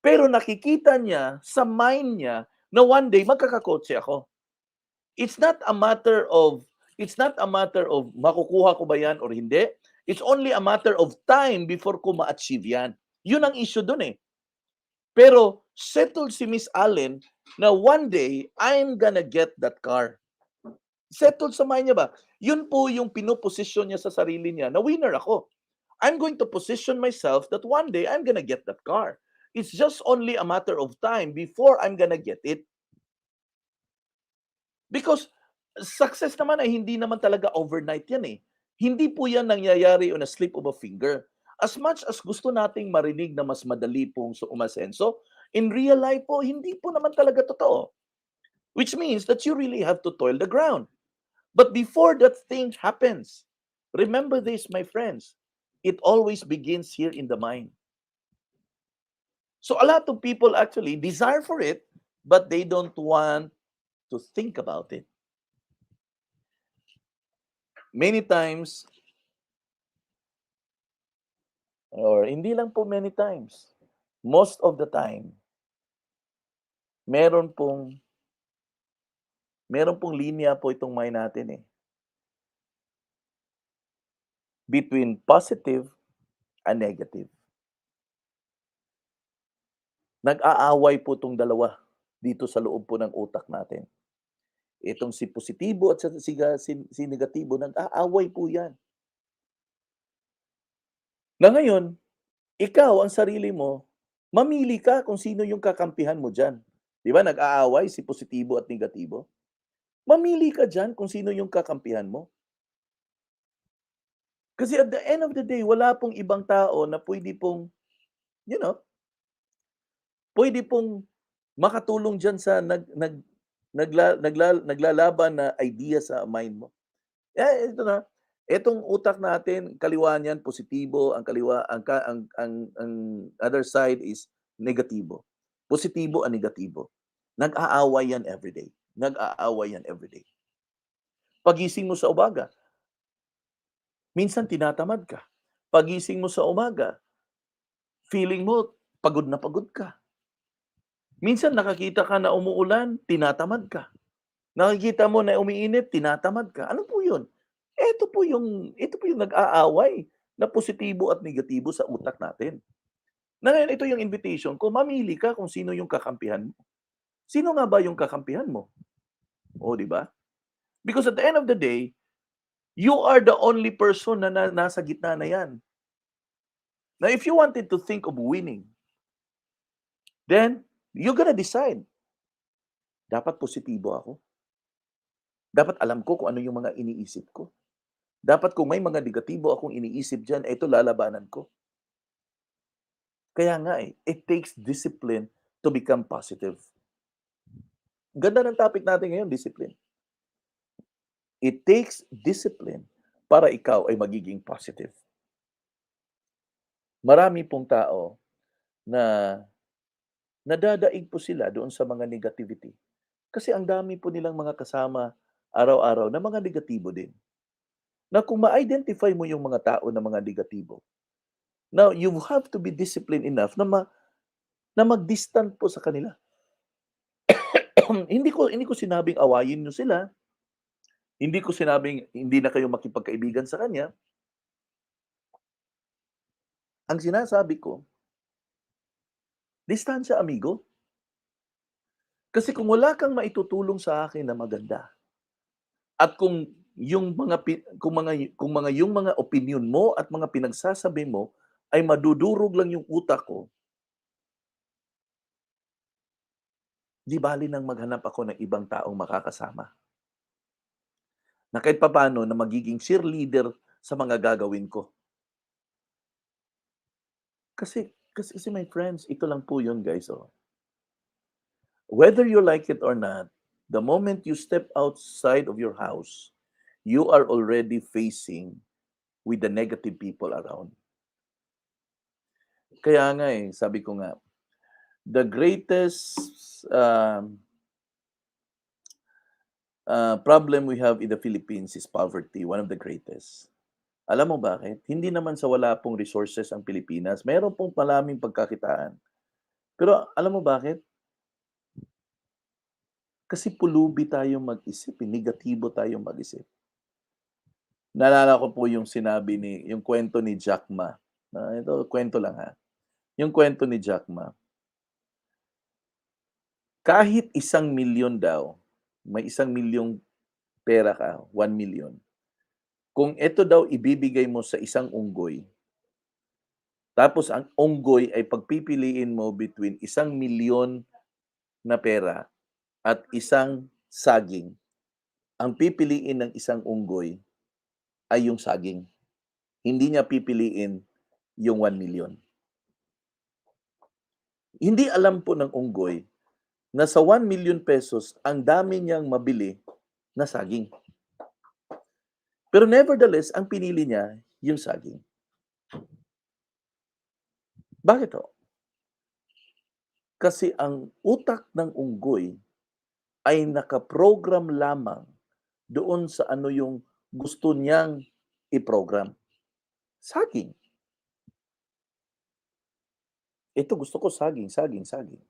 Pero nakikita niya sa mind niya na one day magkakakotse ako. It's not a matter of makukuha ko ba yan or hindi. It's only a matter of time before ko ma-achieve yan. Yun ang issue dun eh. Pero settled si Miss Allen na one day, I'm gonna get that car. Settled sa mind niya ba? Yun po yung pinoposisyon niya sa sarili niya na winner ako. I'm going to position myself that one day I'm gonna get that car. It's just only a matter of time before I'm gonna get it. Because success naman ay hindi naman talaga overnight yan eh. Hindi po yan nangyayari on a slip of a finger. As much as gusto nating marinig na mas madali pong umasenso, in real life po, hindi po naman talaga totoo. Which means that you really have to toil the ground. But before that thing happens, remember this, my friends, it always begins here in the mind. So a lot of people actually desire for it, but they don't want to think about it. Many times, or hindi lang po many times, most of the time, meron pong linya po itong mind natin eh. Between positive and negative. Nag-aaway po itong dalawa dito sa loob po ng utak natin. Itong si positibo at si negatibo, nag-aaway po yan. Na ngayon, ikaw, ang sarili mo, mamili ka kung sino yung kakampihan mo dyan. Di ba, nag-aaway si positibo at negatibo? Mamili ka dyan kung sino yung kakampihan mo. Kasi at the end of the day, wala pong ibang tao na pwede pong, pwede pong makatulong dyan sa naglalaban na idea sa mind mo. Ito na. Etong utak natin, kaliwa niyan positibo, ang kaliwa ang other side is negatibo. Positibo ang negatibo. Nag-aaway yan everyday. Nag-aaway yan everyday. Pagising mo sa umaga, minsan tinatamad ka. Pagising mo sa umaga, feeling mo pagod na pagod ka. Minsan nakakita ka na umuulan, tinatamad ka. Nakikita mo na umiinit, tinatamad ka. Ano po 'yun? Ito po yung nag-aaway na positibo at negatibo sa utak natin. Na ngayon, ito yung invitation ko, mamili ka kung sino yung kakampihan mo. Sino nga ba yung kakampihan mo? O, di ba? Because at the end of the day, you are the only person na nasa gitna na yan. Now, if you wanted to think of winning, then you're gonna decide, dapat positibo ako. Dapat alam ko kung ano yung mga iniisip ko. Dapat kung may mga negatibo akong iniisip diyan, ito lalabanan ko. Kaya nga it takes discipline to become positive. Ganda ng topic natin ngayon, discipline. It takes discipline para ikaw ay magiging positive. Marami pong tao na nadadaig po sila doon sa mga negativity. Kasi ang dami po nilang mga kasama araw-araw na mga negatibo din. Na kung ma-identify mo yung mga tao na mga negatibo, now you have to be disciplined enough na mag-distant po sa kanila. hindi ko sinabing awayin niyo sila. Hindi ko sinabing hindi na kayo makipagkaibigan sa kanya. Ang sinasabi ko, distansya, amigo. Kasi kung wala kang maitutulong sa akin na maganda, at kung yung mga opinion mo at mga pinagsasabi mo ay madudurog lang yung utak ko, di bali nang maghanap ako ng ibang taong makakasama. Na kahit papaano na magiging cheerleader sa mga gagawin ko. Kasi my friends, ito lang po yun, guys. Whether you like it or not, the moment you step outside of your house, you are already facing with the negative people around. Kaya nga sabi ko nga, the greatest problem we have in the Philippines is poverty, one of the greatest. Alam mo bakit? Hindi naman sa wala pong resources ang Pilipinas. Mayroon pong maraming pagkakitaan. Pero alam mo bakit? Kasi pulubi tayong mag-isip, negatibo tayong mag-isip. Naalala ko po yung yung kwento ni Jack Ma. Ito, kwento lang ha. Yung kwento ni Jack Ma. Kahit 1,000,000 daw, may 1,000,000 pera ka, 1 million. Kung ito daw ibibigay mo sa isang unggoy, tapos ang unggoy ay pagpipiliin mo between 1,000,000 na pera at isang saging, ang pipiliin ng isang unggoy ay yung saging. Hindi niya pipiliin yung 1 million. Hindi alam po ng unggoy na sa 1 million pesos, ang dami niyang mabili na saging. Pero nevertheless, ang pinili niya, yung saging. Bakit ho? Kasi ang utak ng unggoy ay nakaprogram lamang doon sa ano yung gusto niyang i-program. Saging. Ito gusto ko saging, saging, saging.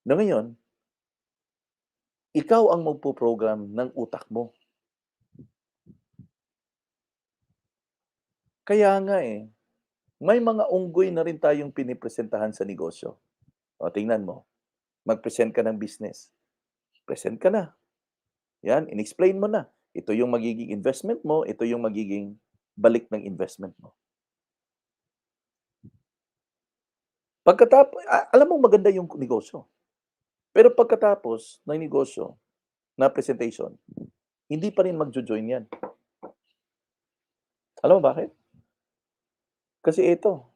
Na ngayon, ikaw ang magpo-program ng utak mo. Kaya nga may mga unggoy na rin tayong pinipresentahan sa negosyo. O, tingnan mo. Mag-present ka ng business. Present ka na. Yan, in-explain mo na. Ito yung magiging investment mo, ito yung magiging balik ng investment mo. Pagkatapos, alam mo maganda yung negosyo. Pero pagkatapos ng negosyo, na presentation, hindi pa rin magjo-join yan. Alam mo bakit? Kasi ito,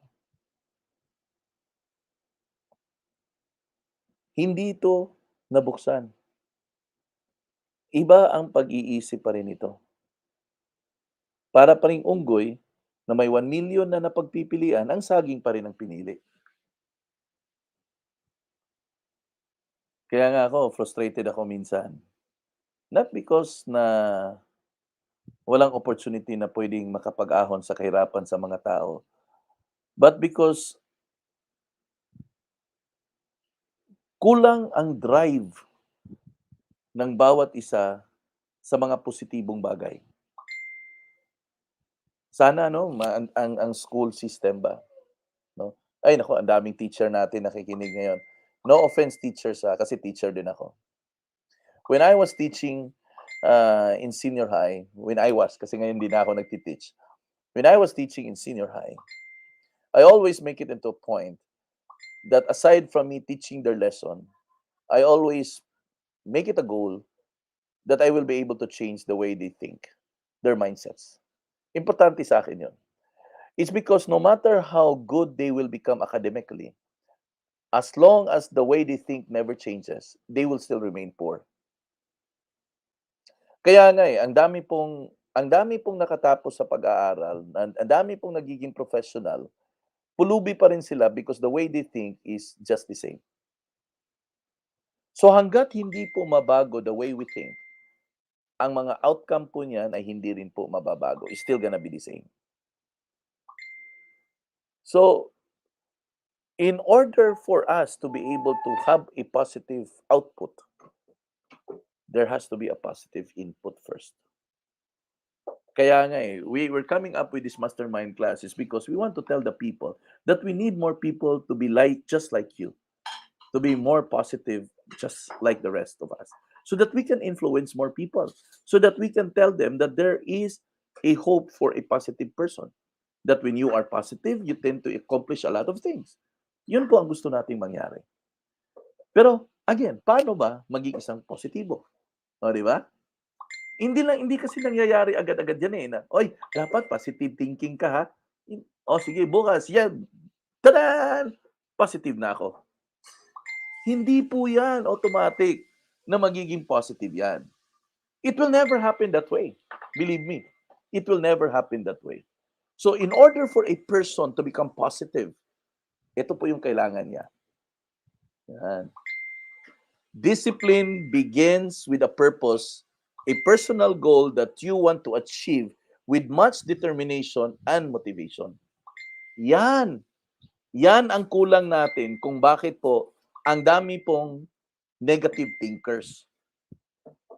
hindi ito nabuksan. Iba ang pag-iisip pa rin ito. Para pa ring unggoy na may 1 million na napagpipilian, ang saging pa rin ang pinili. Kaya nga ako, frustrated ako minsan. Not because na walang opportunity na pwedeng makapag-ahon sa kahirapan sa mga tao, but because kulang ang drive ng bawat isa sa mga positibong bagay. Sana ang school system ba, no? Ay naku, ang daming teacher natin nakikinig ngayon. No offense teachers kasi teacher din ako. When I was teaching in senior high, kasi ngayon hindi na ako nagti-teach. When I was teaching in senior high, I always make it into a point that aside from me teaching their lesson, I always make it a goal that I will be able to change the way they think, their mindsets. Importante sa akin yun. It's because no matter how good they will become academically, as long as the way they think never changes, they will still remain poor. Kaya nga ang dami pong nakatapos sa pag-aaral, ang dami pong nagiging professional, pulubi pa rin sila because the way they think is just the same. So hangga't hindi po mabago the way we think, ang mga outcome po niyan ay hindi rin po mababago. It's still gonna be the same. So, in order for us to be able to have a positive output, there has to be a positive input first. Kaya nga we're coming up with this mastermind classes because we want to tell the people that we need more people to be just like you, to be more positive, just like the rest of us, so that we can influence more people, so that we can tell them that there is a hope for a positive person, that when you are positive, you tend to accomplish a lot of things. Yun po ang gusto nating mangyari. Pero, again, paano ba maging isang positibo? O, di ba? Hindi kasi nangyayari agad-agad yan na, oy, dapat positive thinking ka ha. O, sige, bukas, yan. Tadan! Positive na ako. Hindi po yan automatic na magiging positive yan. It will never happen that way. Believe me, it will never happen that way. So, in order for a person to become positive, ito po yung kailangan niya. Yan. Discipline begins with a purpose, a personal goal that you want to achieve with much determination and motivation. Yan. Yan ang kulang natin kung bakit po ang dami pong negative thinkers.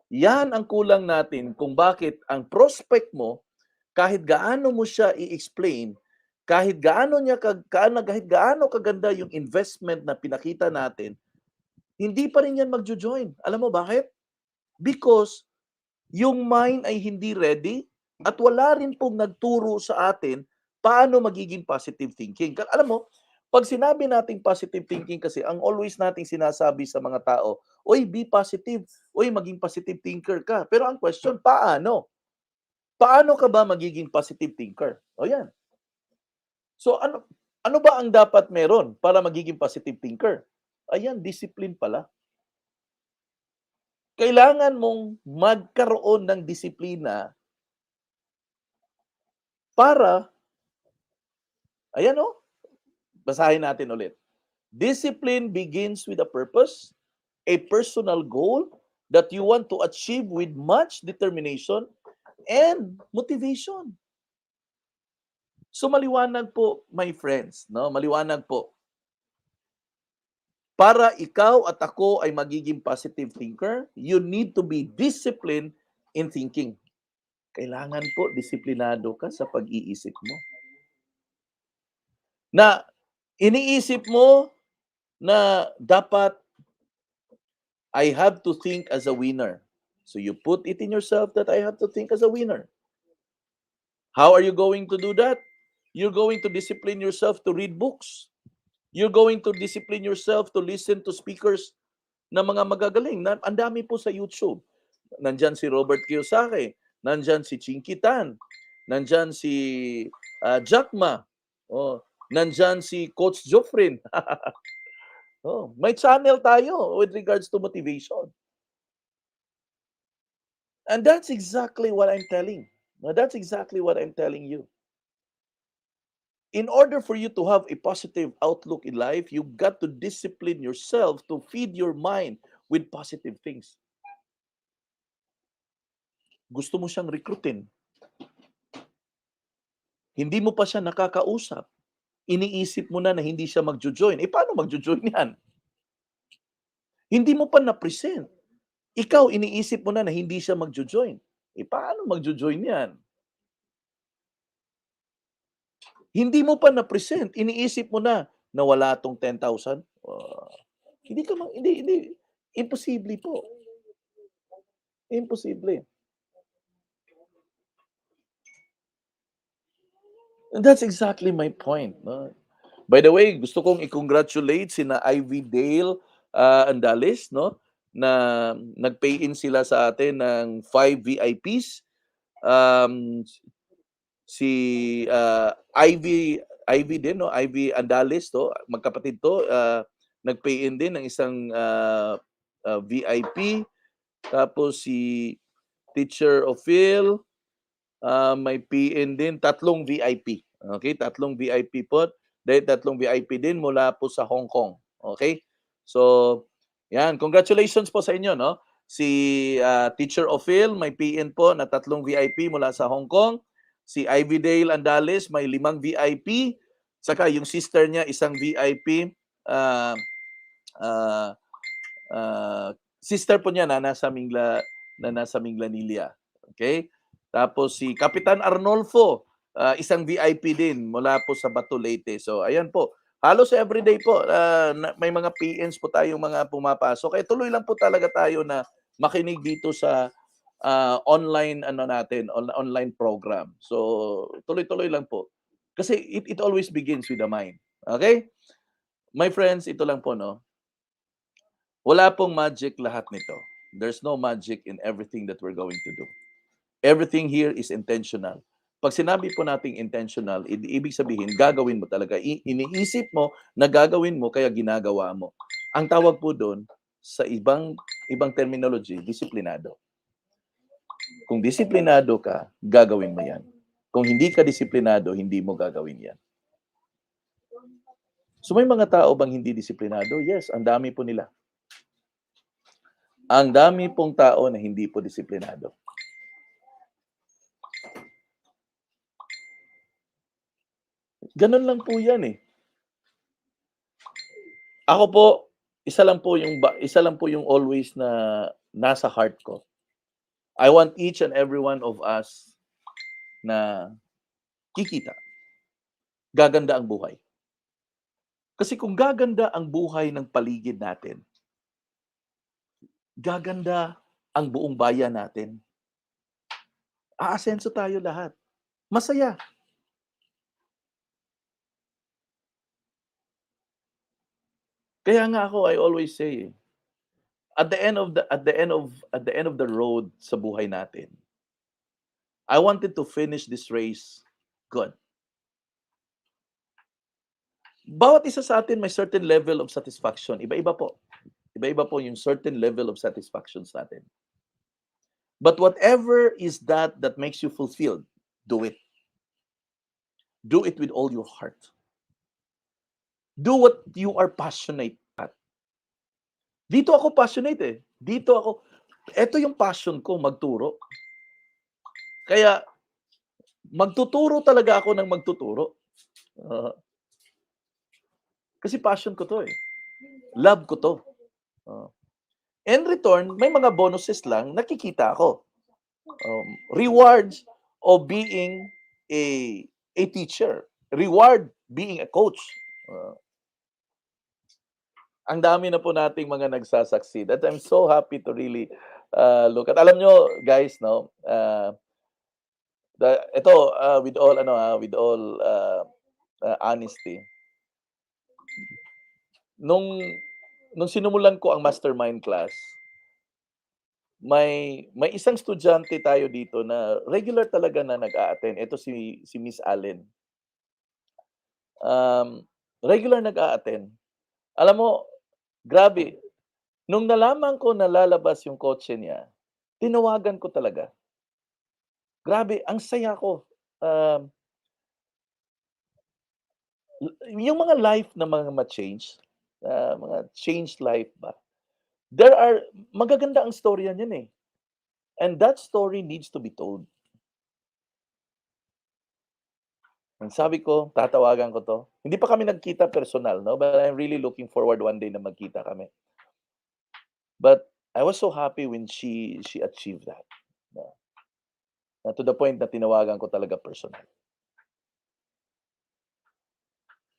Yan ang kulang natin kung bakit ang prospect mo, kahit gaano mo siya i-explain, kahit gaano kaganda yung investment na pinakita natin, hindi pa rin yan magjo-join. Alam mo bakit? Because yung mind ay hindi ready at wala rin pong nagturo sa atin paano magiging positive thinking. Alam mo, pag sinabi nating positive thinking kasi, ang always nating sinasabi sa mga tao, oy, be positive. Oy, maging positive thinker ka. Pero ang question, paano? Paano ka ba magiging positive thinker? O yan. So ano ba ang dapat meron para magiging positive thinker? Ayan, discipline pala. Kailangan mong magkaroon ng disiplina para, ayan basahin natin ulit. Discipline begins with a purpose, a personal goal that you want to achieve with much determination and motivation. So maliwanag po, my friends, maliwanag po. Para ikaw at ako ay magiging positive thinker, you need to be disciplined in thinking. Kailangan po disiplinado ka sa pag-iisip mo. Na iniisip mo na dapat I have to think as a winner. So you put it in yourself that I have to think as a winner. How are you going to do that? You're going to discipline yourself to read books. You're going to discipline yourself to listen to speakers na mga magagaling. Ang dami po sa YouTube. Nandyan si Robert Kiyosaki, nandyan si Chinky Tan, nandyan si Jack Ma, nandyan si Coach Joffrin. May channel tayo with regards to motivation. And that's exactly what I'm telling. That's exactly what I'm telling you. In order for you to have a positive outlook in life, you've got to discipline yourself to feed your mind with positive things. Gusto mo siyang rekrutin. Hindi mo pa siya nakakausap. Iniisip mo na hindi siya magjo-join. Paano magjo-join yan? Hindi mo pa na-present. Ikaw, iniisip mo na hindi siya magjo-join. Paano magjo-join yan? Hindi mo pa na-present. Iniisip mo na wala tong 10,000. Hindi. Imposible po. Imposible. And that's exactly my point. By the way, gusto kong i-congratulate sina Ivy Dale Andales, no? Na nag-pay-in sila sa atin ng 5 VIPs. Si Ivy din, no? Ivy Andales, to, magkapatid to, nag-pay-in din ng isang VIP. Tapos si Teacher Ophil, may PN din, tatlong VIP. Okay, tatlong VIP po. Dahil tatlong VIP din mula po sa Hong Kong. Okay? So, yan. Congratulations po sa inyo, no? Si Teacher Ophil, may PN po na tatlong VIP mula sa Hong Kong. Si Ivy Dale Andales, may 5 VIP. Saka yung sister niya, isang VIP. Uh, uh, Sister po niya na nasa Minglanilla. Okay? Tapos si Kapitan Arnolfo, isang VIP din mula po sa Bato, Leyte. So ayan po. Halos everyday po may mga PNs po tayong mga pumapasok. Kaya tuloy lang po talaga tayo na makinig dito sa online online program. So tuloy-tuloy lang po. Kasi it always begins with the mind. Okay? My friends, ito lang po, no. Wala pong magic lahat nito. There's no magic in everything that we're going to do. Everything here is intentional. Pag sinabi po nating intentional, ibig sabihin, gagawin mo talaga. Iniisip mo na gagawin mo, kaya ginagawa mo. Ang tawag po doon, sa ibang terminology, disiplinado. Kung disiplinado ka, gagawin mo yan. Kung hindi ka disiplinado, hindi mo gagawin yan. So may mga tao bang hindi disiplinado? Yes, ang dami po nila. Ang dami pong tao na hindi po disiplinado. Ganun lang po yan eh. Ako po, isa lang po yung always na nasa heart ko. I want each and every one of us na kikita. Gaganda ang buhay. Kasi kung gaganda ang buhay ng paligid natin, gaganda ang buong bayan natin. Aasenso tayo lahat. Masaya. Kaya nga ako, I always say, at the end of the road sa buhay natin, I wanted to finish this race good. Bawat isa sa atin may certain level of satisfaction. Iba-iba po. Iba-iba po yung certain level of satisfactions natin. But whatever is that makes you fulfilled, do it. Do it with all your heart. Do what you are passionate at. Dito ako passionate eh. Ito yung passion ko, magturo. Kaya, magtuturo talaga ako ng magtuturo. Kasi passion ko to eh. Love ko to. In return, may mga bonuses lang nakikita ako. Rewards of being a teacher. Reward being a coach. Ang dami na po nating mga nagsasucceed. At I'm so happy to really look at. Alam nyo, guys, no, with all honesty, nung sinumulan ko ang Mastermind class, may isang estudyante tayo dito na regular talaga na nag-a-attend. Ito si Miss Allen. Regular nag-a-attend. Alam mo, grabe, nung nalaman ko na lalabas yung kotse niya, tinawagan ko talaga. Grabe, ang saya ko. Yung mga life na mga ma-change, mga changed life ba? Magaganda ang storya niyan eh. And that story needs to be told. Ang sabi ko, tatawagan ko to. Hindi pa kami nagkita personal, no? But I'm really looking forward one day na magkita kami. But I was so happy when she achieved that. No? Na to the point na tinawagan ko talaga personal.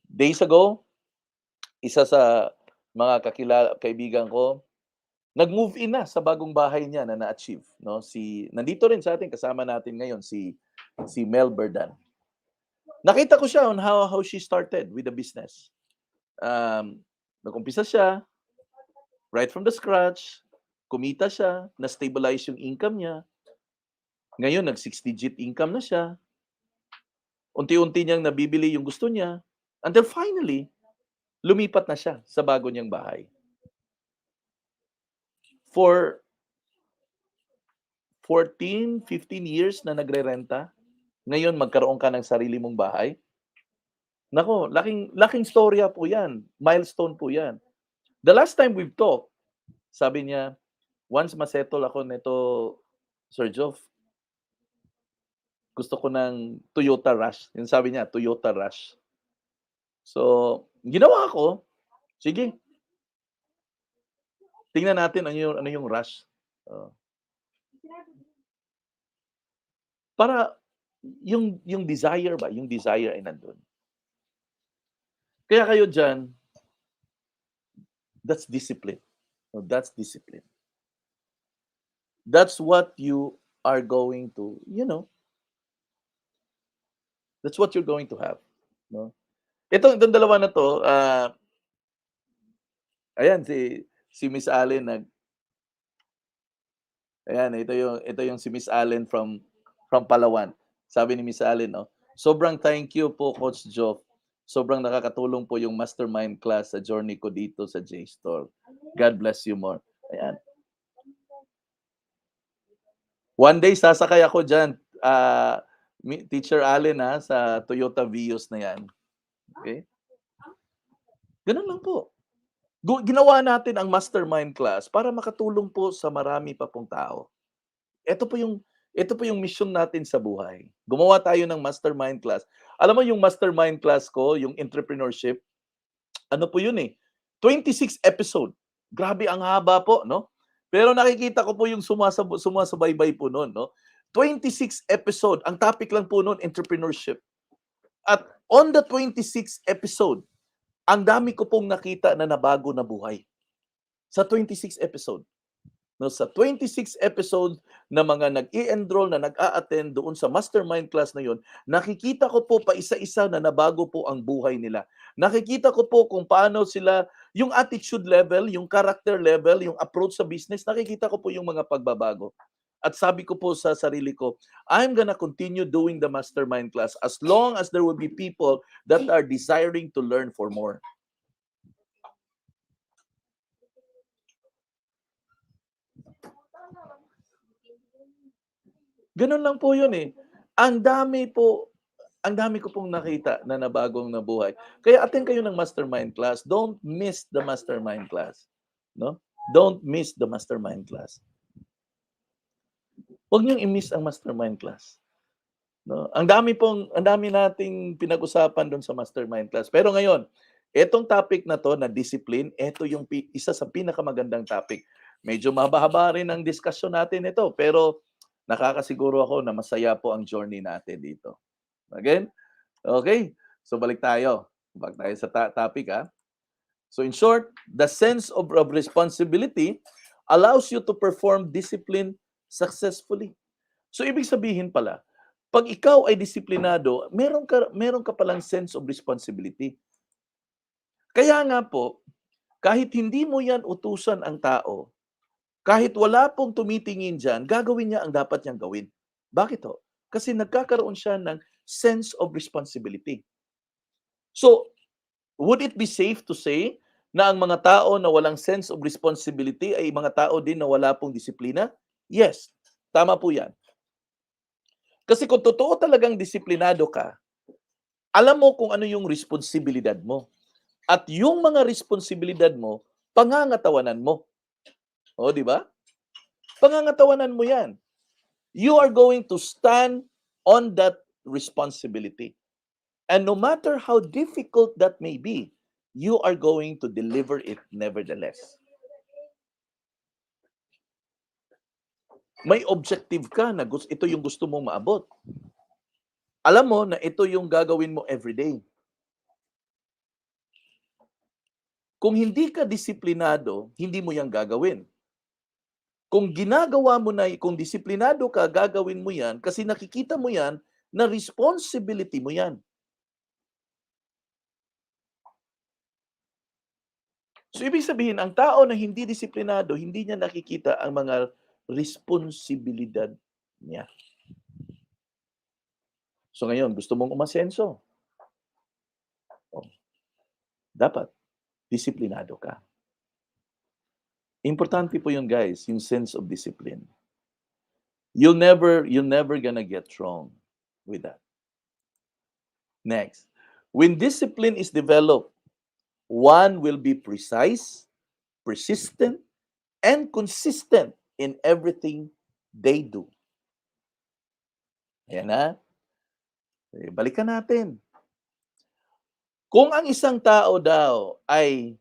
Days ago, isa sa mga kaibigan ko, nag-move in na sa bagong bahay niya na na-achieve, no? Nandito rin sa atin, kasama natin ngayon si Mel Berdan. Nakita ko siya on how she started with the business. Nag-umpisa siya, right from the scratch, kumita siya, na-stabilize yung income niya. Ngayon, nag-6-digit income na siya. Unti-unti niyang nabibili yung gusto niya. Until finally, lumipat na siya sa bago niyang bahay. For 14, 15 years na nagre-renta, ngayon magkaroon ka ng sarili mong bahay. Nako, laking storya po 'yan. Milestone po 'yan. The last time we've talked, sabi niya, once ma-settle ako nito, Sir Joff, gusto ko ng Toyota Rush. Yung sabi niya, Toyota Rush. So, ginawa ko, sige, tingnan natin ano yung rush. Oh. Para yung desire ba, yung desire ay nandun. Kaya kayo diyan, that's discipline. No, that's discipline. That's what you are going to, that's what you're going to have, no? Itong dalawa na 'to, ayan si Miss Allen ayan, ito yung si Miss Allen from Palawan. Sabi ni Miss Allen, no, "Sobrang thank you po, Coach Joff. Sobrang nakakatulong po yung mastermind class sa journey ko dito sa J-Store. God bless you more." Ayan. One day sasakay ako diyan, Teacher Allen, sa Toyota Vios na 'yan. Okay? Gano'n lang po. Ginawa natin ang mastermind class para makatulong po sa marami pa pong tao. Ito po yung mission natin sa buhay. Gumawa tayo ng mastermind class. Alam mo yung mastermind class ko, yung entrepreneurship, ano po yun, 26 episode. Grabe ang haba po, no? Pero nakikita ko po yung sumasabaybay po noon, no? 26 episode. Ang topic lang po noon, entrepreneurship. At on the 26 episode, ang dami ko pong nakita na nabago na buhay. Sa 26 episode. No, sa 26 episode na mga nag-i-enroll na nag-a-attend doon sa mastermind class na yon, nakikita ko po pa isa-isa na nabago po ang buhay nila. Nakikita ko po kung paano sila, yung attitude level, yung character level, yung approach sa business, nakikita ko po yung mga pagbabago. At sabi ko po sa sarili ko, I'm gonna continue doing the mastermind class as long as there will be people that are desiring to learn for more. Ganun lang po yun Ang dami ko pong nakita na nabagong nabuhay. Kaya attend kayo ng mastermind class. Don't miss the mastermind class. No? Don't miss the mastermind class. Huwag niyong i-miss ang mastermind class. No? Ang dami nating pinag-usapan doon sa mastermind class. Pero ngayon, etong topic na to na discipline, ito yung isa sa pinakamagandang topic. Medyo mahaba rin ang discussion natin ito, pero nakakasiguro ako na masaya po ang journey natin dito. Again? Okay. So balik tayo. Balik tayo sa topic So in short, the sense of responsibility allows you to perform discipline successfully. So ibig sabihin pala, pag ikaw ay disiplinado, meron ka palang sense of responsibility. Kaya nga po, kahit hindi mo yan utusan ang tao, kahit wala pong tumitingin dyan, gagawin niya ang dapat niyang gawin. Bakit ho? Kasi nagkakaroon siya ng sense of responsibility. So, would it be safe to say na ang mga tao na walang sense of responsibility ay mga tao din na wala pong disiplina? Yes, tama po yan. Kasi kung totoo talagang disiplinado ka, alam mo kung ano yung responsibilidad mo. At yung mga responsibilidad mo, pangangatawanan mo. O, di ba? Pangangatawanan mo yan. You are going to stand on that responsibility. And no matter how difficult that may be, you are going to deliver it nevertheless. May objective ka na ito yung gusto mong maabot. Alam mo na ito yung gagawin mo everyday. Kung hindi ka disiplinado, hindi mo yan gagawin. Kung ginagawa mo na, kung disiplinado ka, gagawin mo yan kasi nakikita mo yan na responsibility mo yan. So, ibig sabihin, ang tao na hindi disiplinado, hindi niya nakikita ang mga responsibilidad niya. So, ngayon, gusto mong umasenso, oh, dapat disiplinado ka. Importante po yun, guys, yung sense of discipline. You're never gonna get wrong with that. Next, when discipline is developed, one will be precise, persistent, and consistent in everything they do. Ayan na. Balikan natin. Kung ang isang tao daw ay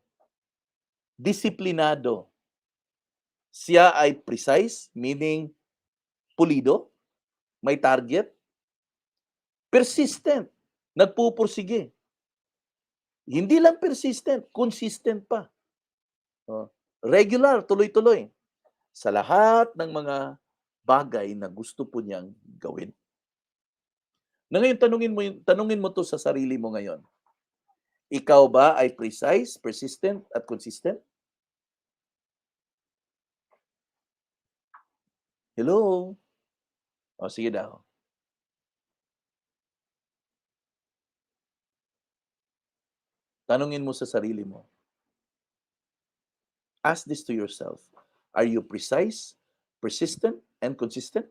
disiplinado, siya ay precise, meaning pulido, may target, persistent, nagpupursige. Hindi lang persistent, consistent pa. Regular, tuloy-tuloy. Sa lahat ng mga bagay na gusto po niyang gawin. Na ngayon, tanungin mo to sa sarili mo ngayon. Ikaw ba ay precise, persistent, at consistent? Hello? O, sige daw. Tanungin mo sa sarili mo. Ask this to yourself. Are you precise, persistent, and consistent?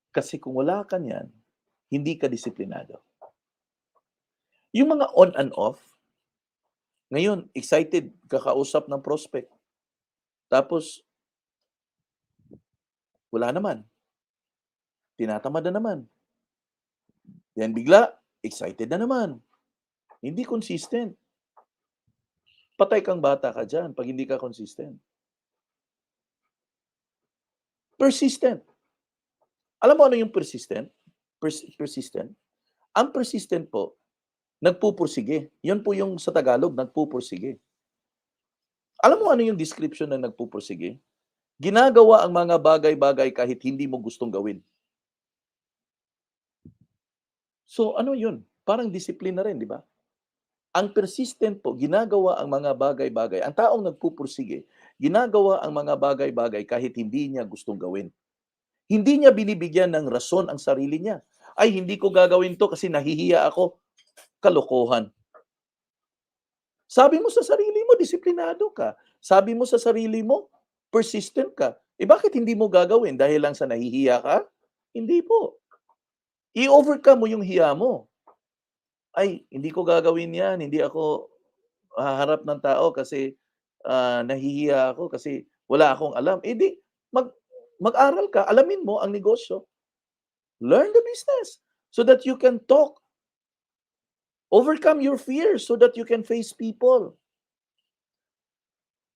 Kasi kung wala ka niyan, hindi ka disiplinado. Yung mga on and off, ngayon, excited, kakausap ng prospect. Tapos, wala naman. Tinatamad na naman. Yan bigla, excited na naman. Hindi consistent. Patay kang bata ka dyan pag hindi ka consistent. Persistent. Alam mo ano yung persistent? Persistent? Ang persistent po, nagpupursige. Yun po yung sa Tagalog, nagpupursige. Alam mo ano yung description ng nagpupursige? Ginagawa ang mga bagay-bagay kahit hindi mo gustong gawin. So ano yun? Parang discipline na rin, di ba? Ang persistent po, ginagawa ang mga bagay-bagay. Ang taong nagpupursige, ginagawa ang mga bagay-bagay kahit hindi niya gustong gawin. Hindi niya binibigyan ng rason ang sarili niya. Ay, hindi ko gagawin to kasi nahihiya ako. Kalokohan. Sabi mo sa sarili mo, disiplinado ka. Sabi mo sa sarili mo, persistent ka. Bakit hindi mo gagawin? Dahil lang sa nahihiya ka? Hindi po. I-overcome mo yung hiya mo. Ay, hindi ko gagawin yan. Hindi ako haharap ng tao kasi nahihiya ako kasi wala akong alam. Di, mag-aral ka. Alamin mo ang negosyo. Learn the business so that you can talk. Overcome your fears so that you can face people.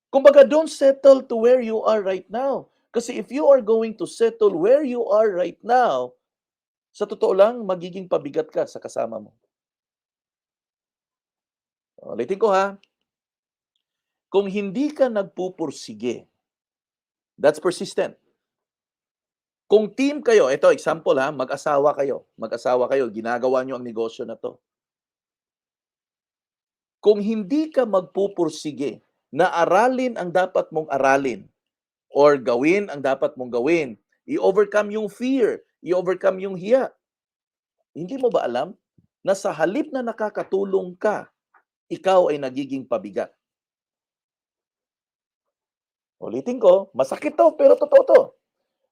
Kumbaga, don't settle to where you are right now. Kasi if you are going to settle where you are right now, sa totoo lang, magiging pabigat ka sa kasama mo. Ulitin ko ha. Kung hindi ka nagpupursige, that's persistent. Kung team kayo, ito example ha, mag-asawa kayo, ginagawa nyo ang negosyo na to. Kung hindi ka magpupursige na aralin ang dapat mong aralin or gawin ang dapat mong gawin, i-overcome yung fear, i-overcome yung hiya. Hindi mo ba alam na sa halip na nakakatulong ka, ikaw ay nagiging pabigat? Ulitin ko, masakit to pero totoo to.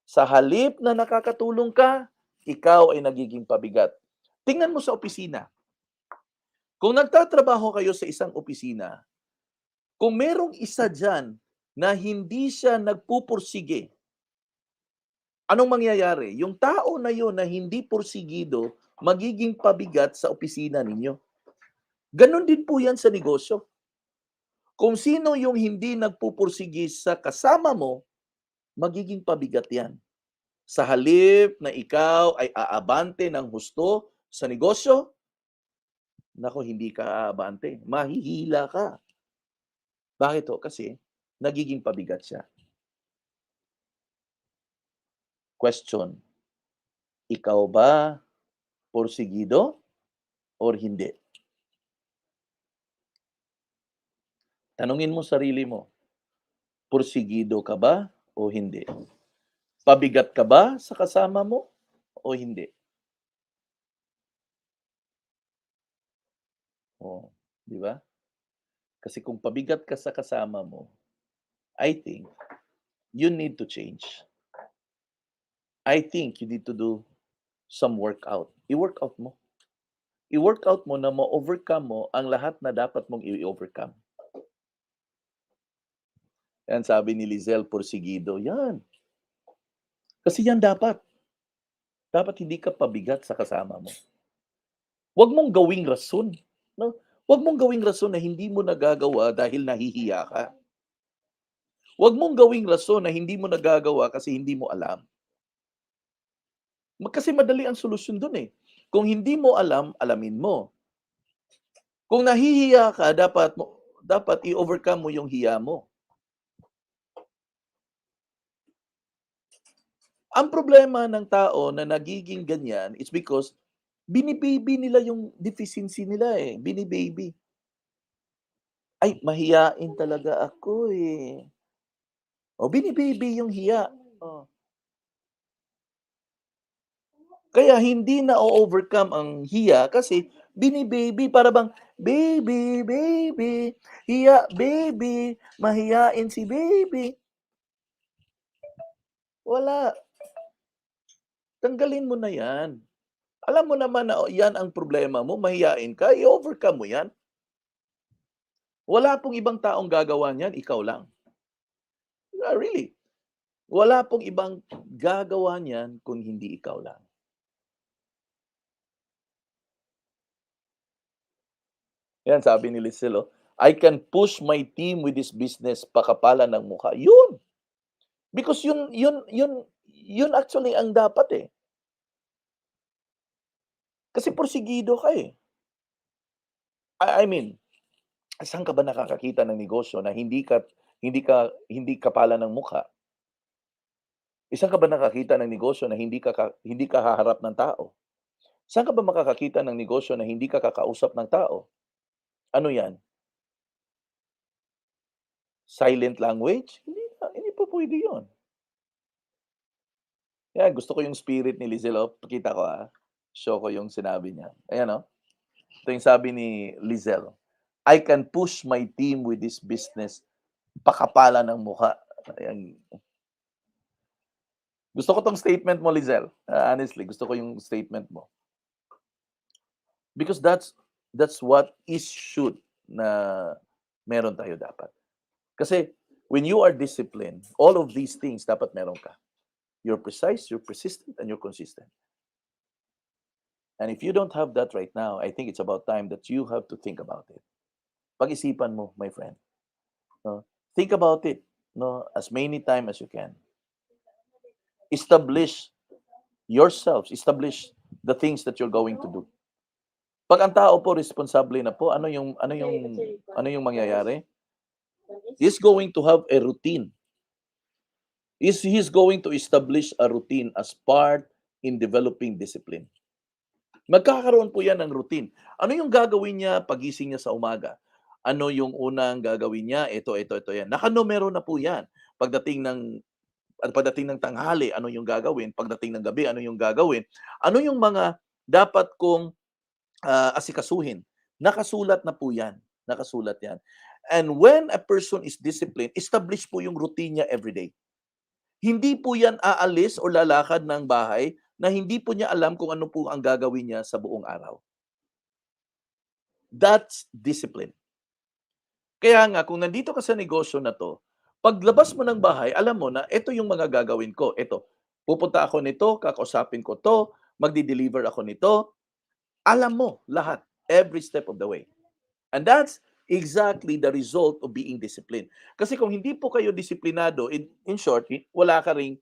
Sa halip na nakakatulong ka, ikaw ay nagiging pabigat. Tingnan mo sa opisina. Kung nagtatrabaho kayo sa isang opisina, kung merong isa dyan na hindi siya nagpupursige, anong mangyayari? Yung tao na yun na hindi pursigido, magiging pabigat sa opisina ninyo. Ganon din po yan sa negosyo. Kung sino yung hindi nagpupursige sa kasama mo, magiging pabigat yan. Sa halip na ikaw ay aabante ng husto sa negosyo, nako, hindi ka aabante. Mahihila ka. Bakit ho? Kasi nagiging pabigat siya. Question, ikaw ba porsigido or hindi? Tanungin mo sarili mo, porsigido ka ba o hindi? Pabigat ka ba sa kasama mo o hindi? Oh, 'di ba? Kasi kung pabigat ka sa kasama mo, I think you need to change. I think you need to do some workout. I-workout mo. I-workout mo na ma-overcome mo ang lahat na dapat mong i-overcome. Yan sabi ni Lizelle Porsigido, yan. Kasi yan dapat. Dapat hindi ka pabigat sa kasama mo. Huwag mong gawing rason. No? Huwag mong gawing rason na hindi mo nagagawa dahil nahihiya ka. Huwag mong gawing rason na hindi mo nagagawa kasi hindi mo alam. Kasi madali ang solusyon dun eh. Kung hindi mo alam, alamin mo. Kung nahihiya ka, dapat i-overcome mo yung hiya mo. Ang problema ng tao na nagiging ganyan is because bini-baby nila yung deficiency nila eh, bini-baby. Ay, mahiyain talaga ako eh. O bini-baby yung hiya. Oh. Kaya hindi na overcome ang hiya kasi bini-baby para bang, baby, baby, hiya, baby, mahiyain si baby. Wala. Tanggalin mo na yan. Alam mo naman na yan ang problema mo, mahiyain ka, i-overcome mo yan. Wala pong ibang taong gagawa niyan, ikaw lang. Really. Wala pong ibang gagawa niyan kung hindi ikaw lang. Yan sabi ni Lizelle, oh, I can push my team with this business, pakapalan ng mukha. Yun. Because yun actually ang dapat eh. Kasi porsigido ka eh. I mean, saan ka ba nakakakita ng negosyo na hindi kapalan ng mukha? Saan ka ba nakakita ng negosyo na hindi ka haharap ng tao? Saan ka ba makakakita ng negosyo na hindi ka kakausap ng tao? Ano 'yan? Silent language? Hindi pa puwede 'yun. Kaya gusto ko yung spirit ni Lizelle, oh, pakita ko, show ko yung sinabi niya. Ayan, oh, ito yung sabi ni Lizelle, "I can push my team with this business." Pakapalan ng mukha. Ayan. Gusto ko 'tong statement mo, Lizelle. Honestly, gusto ko yung statement mo. Because that's what is should na meron tayo dapat. Kasi when you are disciplined, all of these things dapat meron ka. You're precise, you're persistent, and you're consistent. And if you don't have that right now, I think it's about time that you have to think about it. Pag-isipan mo, my friend. No? Think about it, no, as many time as you can. Establish yourselves, establish the things that you're going to do. Pag ang tao po responsable na po, ano yung mangyayari? He's going to have a routine. He's going to establish a routine as part in developing discipline. Magkakaroon po yan ng routine. Ano yung gagawin niya pagising niya sa umaga? Ano yung unang gagawin niya? Ito, yan. Nakanumero na po yan. Pagdating ng tanghali, ano yung gagawin? Pagdating ng gabi, ano yung gagawin? Ano yung mga dapat kong asikasuhin? Nakasulat na po yan. Nakasulat yan. And when a person is disciplined, establish po yung routine niya everyday. Hindi po yan aalis o lalakad ng bahay na hindi po niya alam kung ano po ang gagawin niya sa buong araw. That's discipline. Kaya nga, kung nandito ka sa negosyo na to, paglabas mo ng bahay, alam mo na ito yung mga gagawin ko. Ito, pupunta ako nito, kakausapin ko to, magdi-deliver ako nito. Alam mo lahat, every step of the way. And that's exactly the result of being disciplined. Kasi kung hindi po kayo disiplinado, in short, wala ka ring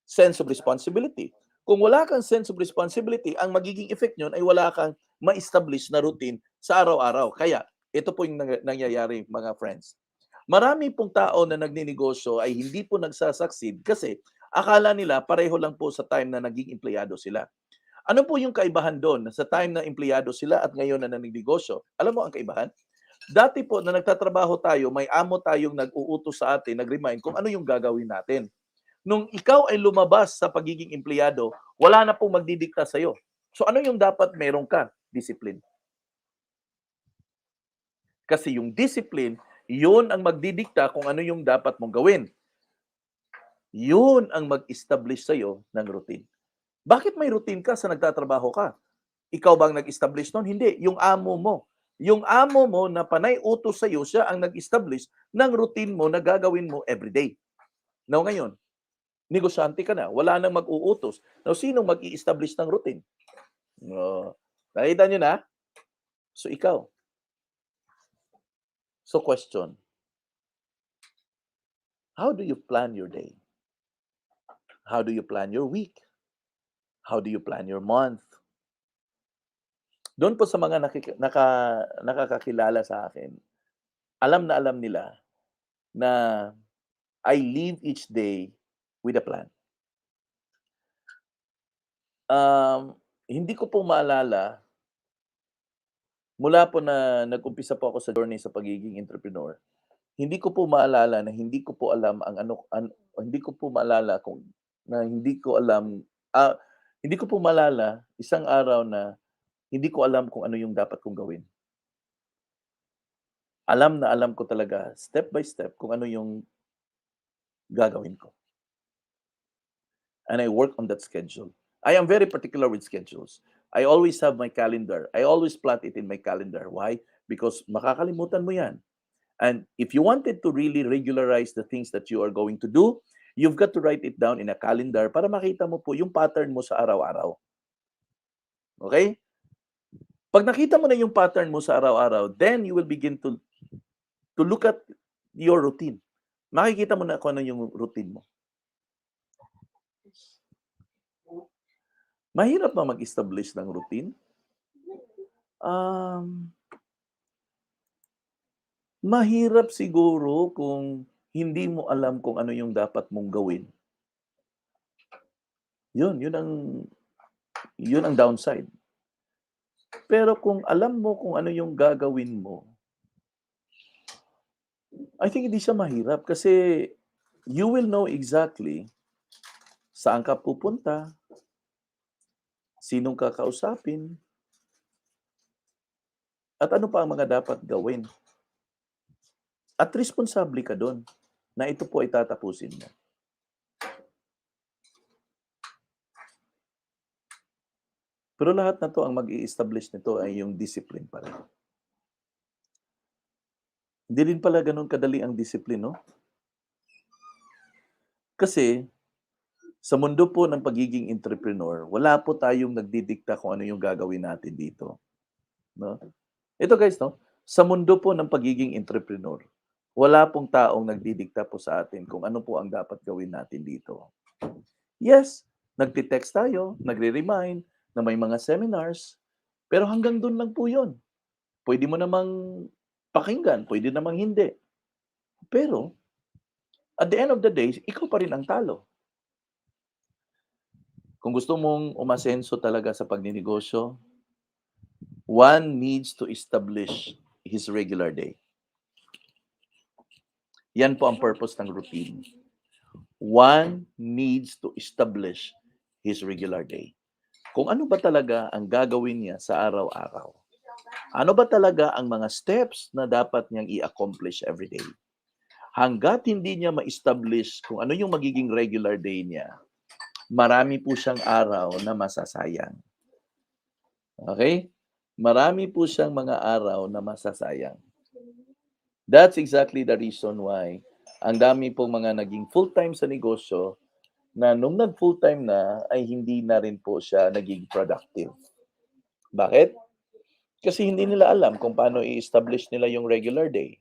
sense of responsibility. Kung wala kang sense of responsibility, ang magiging effect nyon ay wala kang ma-establish na routine sa araw-araw. Kaya, ito po yung nangyayari, mga friends. Marami pong tao na nagninegosyo ay hindi po nagsasucceed kasi akala nila pareho lang po sa time na naging empleyado sila. Ano po yung kaibahan doon sa time na empleyado sila at ngayon na nagnegosyo? Alam mo ang kaibahan? Dati po na nagtatrabaho tayo, may amo tayong nag-uutos sa atin, nag-remind kung ano yung gagawin natin. Nung ikaw ay lumabas sa pagiging empleyado, wala na pong magdidikta sa'yo. So ano yung dapat meron ka? Discipline. Kasi yung discipline, yun ang magdidikta kung ano yung dapat mong gawin. Yun ang mag-establish sa'yo ng routine. Bakit may routine ka sa nagtatrabaho ka? Ikaw bang nag-establish nun? Hindi. Yung amo mo. Yung amo mo na panay utos sa'yo, siya ang nag-establish ng routine mo na gagawin mo everyday. Now ngayon, negosyante ka na. Wala nang mag-uutos. Now, sino mag-i-establish ng routine? No. Nakita nyo na? So, ikaw. So, question. How do you plan your day? How do you plan your week? How do you plan your month? Doon po sa mga nakakakilala sa akin, alam na alam nila na I live each day with a plan. Hindi ko po maalala, mula po na nag-umpisa po ako sa journey sa pagiging entrepreneur, hindi ko po maalala na hindi ko po alam ang hindi ko po maalala kung na hindi ko alam, hindi ko po maalala isang araw na hindi ko alam kung ano yung dapat kong gawin. Alam na alam ko talaga, step by step, kung ano yung gagawin ko. And I work on that schedule. I am very particular with schedules. I always have my calendar. I always plot it in my calendar. Why? Because makakalimutan mo yan. And if you wanted to really regularize the things that you are going to do, you've got to write it down in a calendar para makita mo po yung pattern mo sa araw-araw. Okay? Pag nakita mo na yung pattern mo sa araw-araw, then you will begin to look at your routine. Makikita mo na kung ano yung routine mo. Mahirap ba mag-establish ng routine? Mahirap siguro kung hindi mo alam kung ano yung dapat mong gawin. Yun ang downside. Pero kung alam mo kung ano yung gagawin mo, I think hindi siya mahirap kasi you will know exactly saan ka pupunta, sinong kakausapin, at ano pa ang mga dapat gawin. At responsable ka doon na ito po ay tatapusin mo. Pero lahat na to, ang mag-i-establish nito ay yung discipline pa rin. Hindi rin pala ganun kadali ang discipline, no? Kasi, sa mundo po ng pagiging entrepreneur, wala po tayong nagdidikta kung ano yung gagawin natin dito. No? Ito guys, no? Sa mundo po ng pagiging entrepreneur, wala pong taong nagdidikta po sa atin kung ano po ang dapat gawin natin dito. Yes, nagtitext tayo, nagre-remind na may mga seminars, pero hanggang doon lang po yun. Pwede mo namang pakinggan, pwede namang hindi. Pero, at the end of the day, ikaw pa rin ang talo. Kung gusto mong umasenso talaga sa pagninegosyo, one needs to establish his regular day. Yan po ang purpose ng routine. One needs to establish his regular day. Kung ano ba talaga ang gagawin niya sa araw-araw. Ano ba talaga ang mga steps na dapat niyang i-accomplish every day. Hanggat hindi niya ma-establish kung ano yung magiging regular day niya, marami po siyang araw na masasayang. Okay? Marami po siyang mga araw na masasayang. That's exactly the reason why ang dami pong mga naging full-time sa negosyo na nung nag-full-time na ay hindi na rin po siya naging productive. Bakit? Kasi hindi nila alam kung paano i-establish nila yung regular day.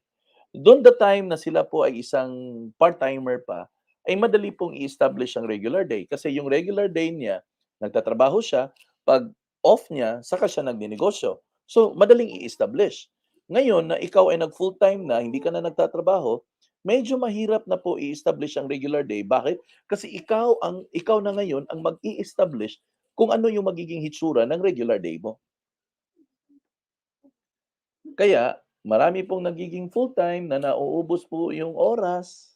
Doon the time na sila po ay isang part-timer pa, ay madali pong i-establish ang regular day. Kasi yung regular day niya, nagtatrabaho siya, pag off niya, saka siya nagninegosyo. So, madaling i-establish. Ngayon na ikaw ay nag-full-time na, hindi ka na nagtatrabaho, medyo mahirap na po i-establish ang regular day. Bakit? Kasi ikaw na ngayon ang mag-i-establish kung ano yung magiging hitsura ng regular day mo. Kaya, Marami pong nagiging full-time na nauubos po yung oras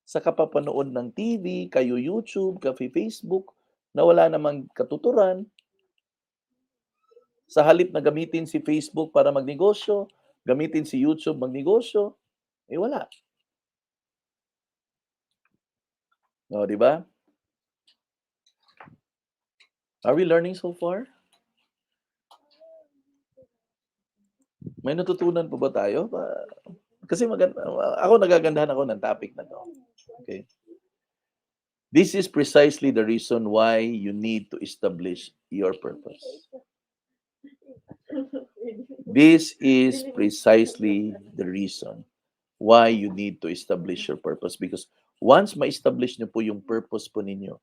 sa kapapanood ng TV, kayo YouTube, kayo Facebook, na wala namang katuturan. Sa halip na gamitin si Facebook para magnegosyo, gamitin si YouTube magnegosyo, eh wala. O, di ba? Are we learning so far? May natutunan po ba tayo? Kasi ako nagagandahan ako ng topic na to. Okay? This is precisely the reason why you need to establish your purpose. This is precisely the reason why you need to establish your purpose. Because once ma-establish niyo po yung purpose po ninyo,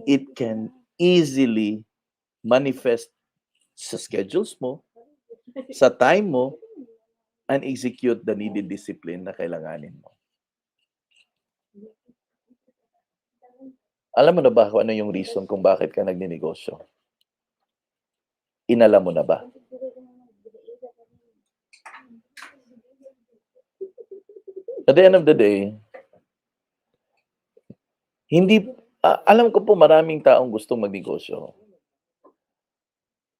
it can easily manifest sa schedules mo, sa time mo, and execute the needed discipline na kailanganin mo. Alam mo na ba kung ano yung reason kung bakit ka nagninegosyo? Inalam mo na ba? At the end of the day, alam ko po maraming taong gustong magnegosyo.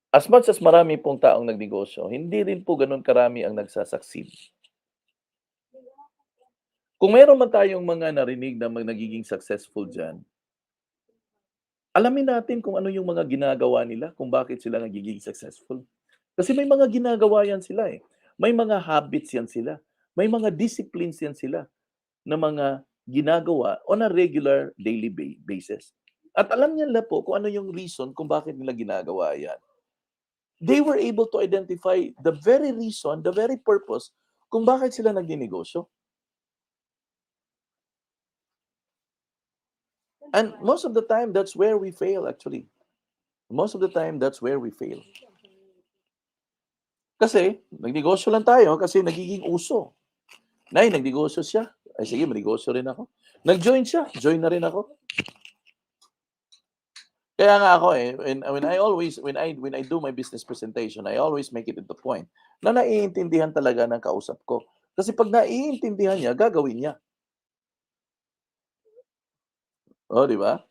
As much as marami pong taong nagnegosyo, hindi rin po ganun karami ang nagsasucceed. Kung meron man tayong mga narinig na nagiging successful dyan, alamin natin kung ano yung mga ginagawa nila, kung bakit sila nagiging successful. Kasi may mga ginagawa yan sila eh. May mga habits yan sila. May mga disciplines yan sila na mga ginagawa on a regular daily basis. At alam nila po kung ano yung reason kung bakit nila ginagawa yan. They were able to identify the very reason, the very purpose kung bakit sila nagninegosyo. And most of the time, that's where we fail actually. Most of the time, that's where we fail. Kasi, nagnegosyo lang tayo kasi nagiging uso. Nagnegosyo siya. Ay sige, magnegosyo rin ako. Nag-join siya, join na rin ako. Kaya nga ako when I do my business presentation, I always make it to the point na naiintindihan talaga ng kausap ko. Kasi pag naiintindihan niya, gagawin niya. Oh, di ba?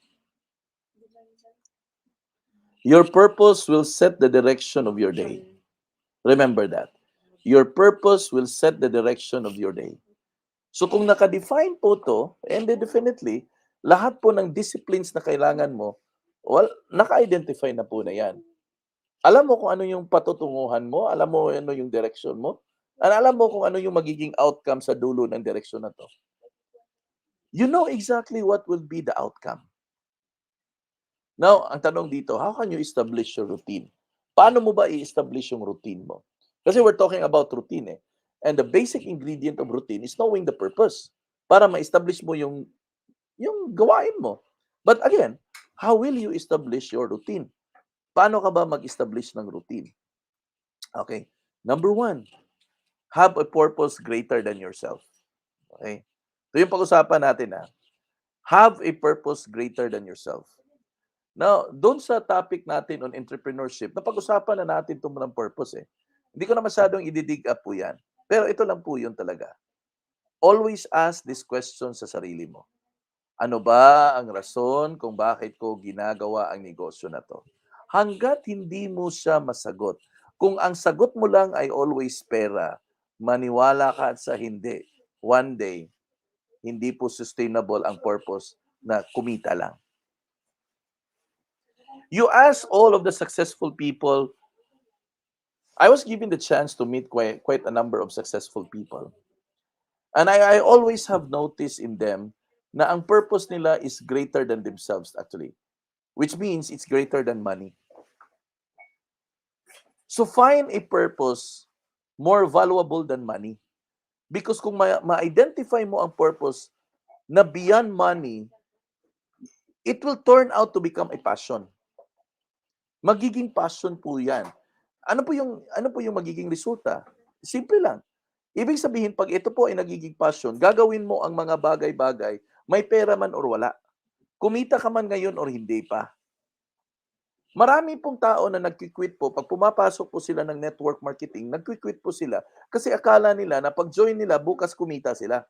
Your purpose will set the direction of your day. Remember that. Your purpose will set the direction of your day. So kung naka-define po to, and then definitely, lahat po ng disciplines na kailangan mo, naka-identify na po na yan. Alam mo kung ano yung patutunguhan mo, alam mo ano yung direction mo, at alam mo kung ano yung magiging outcome sa dulo ng direction na to. You know exactly what will be the outcome. Now, ang tanong dito, how can you establish your routine? Paano mo ba i-establish yung routine mo? Kasi we're talking about routine eh. And the basic ingredient of routine is knowing the purpose para ma-establish mo yung gawain mo. But again, how will you establish your routine? Paano ka ba mag-establish ng routine? Okay. Number 1, have a purpose greater than yourself. Okay. So yung pag-usapan natin have a purpose greater than yourself. Now, doon sa topic natin on entrepreneurship, napag-usapan na natin itong ng purpose eh. Hindi ko na masyadong i-dig up po yan. Pero ito lang po yun talaga. Always ask this question sa sarili mo. Ano ba ang rason kung bakit ko ginagawa ang negosyo na to? Hanggat hindi mo siya masagot. Kung ang sagot mo lang ay always pera, maniwala ka sa hindi. One day, hindi po sustainable ang purpose na kumita lang. You ask all of the successful people. I was given the chance to meet quite a number of successful people. And I always have noticed in them na ang purpose nila is greater than themselves actually. Which means it's greater than money. So find a purpose more valuable than money. Because kung ma-identify mo ang purpose na beyond money, it will turn out to become a passion. Magiging passion po yan. Ano po yung magiging resulta? Simple lang. Ibig sabihin, pag ito po ay nagiging passion, gagawin mo ang mga bagay-bagay, may pera man or wala. Kumita ka man ngayon or hindi pa. Marami pong tao na nagki-quit po, 'pag pumapasok po sila ng network marketing, nagki-quit po sila kasi akala nila na 'pag join nila bukas kumita sila.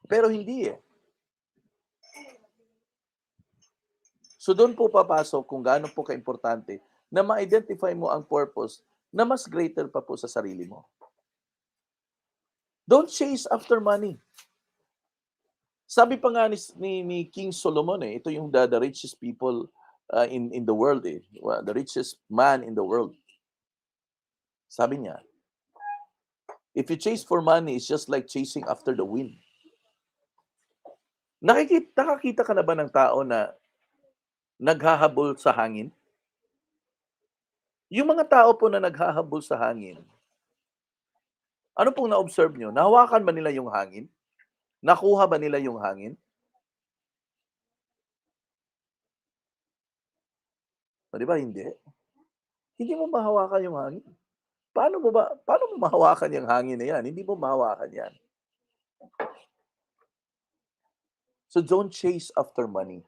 Pero hindi, eh. So do'n po papasok kung gaano po kaimportante na ma-identify mo ang purpose na mas greater pa po sa sarili mo. Don't chase after money. Sabi pa nga ni King Solomon, eh, ito yung the richest people, in the world, eh, the richest man in the world. Sabi niya, "If you chase for money, it's just like chasing after the wind." Nakakita ka na ba ng tao na naghahabol sa hangin? Yung mga tao po na naghahabol sa hangin, ano pong na-observe niyo, nahawakan ba nila yung hangin? Nakuha ba nila yung hangin? Oh, 'di ba hindi? Hindi mo mahawakan yung hangin. Paano mo mahawakan yung hangin na yan? Hindi mo mahawakan yan. So don't chase after money.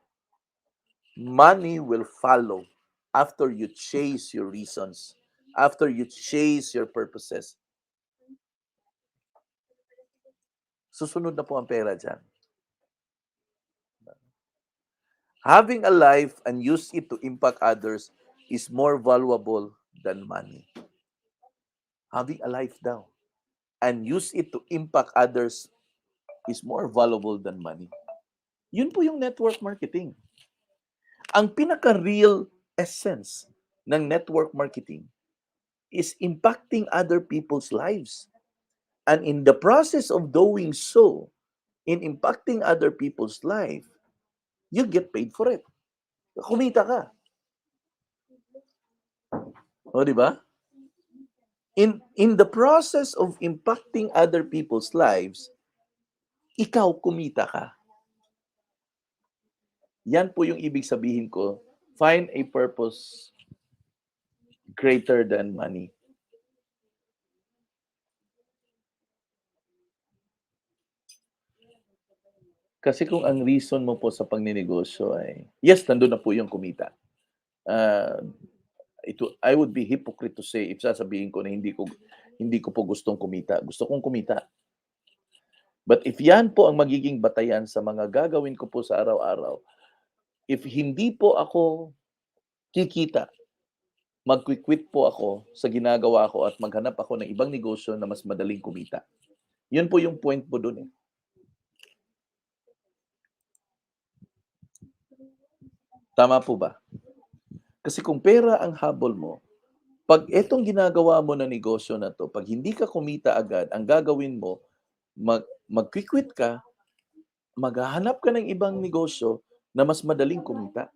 Money will follow after you chase your reasons, after you chase your purposes. Susunod na po ang pera diyan. Having a life and use it to impact others is more valuable than money. Having a life daw and use it to impact others is more valuable than money. Yun po yung network marketing. Ang pinaka-real essence ng network marketing is impacting other people's lives. And in the process of doing so, in impacting other people's life, you get paid for it. Kumita ka. O, di ba? In the process of impacting other people's lives, ikaw kumita ka. Yan po yung ibig sabihin ko, find a purpose greater than money. Kasi kung ang reason mo po sa pagninegosyo ay, yes, nandun na po yung kumita. Uh, I would be hypocrite to say if sasabihin ko na hindi ko po gustong kumita. Gusto kong kumita. But if yan po ang magiging batayan sa mga gagawin ko po sa araw-araw, if hindi po ako kikita, magki-quit po ako sa ginagawa ko at maghanap ako ng ibang negosyo na mas madaling kumita. Yun po yung point po dun, eh. Tama po ba? Kasi kung pera ang habol mo, 'pag etong ginagawa mo na negosyo na 'to, 'pag hindi ka kumita agad, ang gagawin mo, magki-quit ka, maghahanap ka ng ibang negosyo na mas madaling kumita.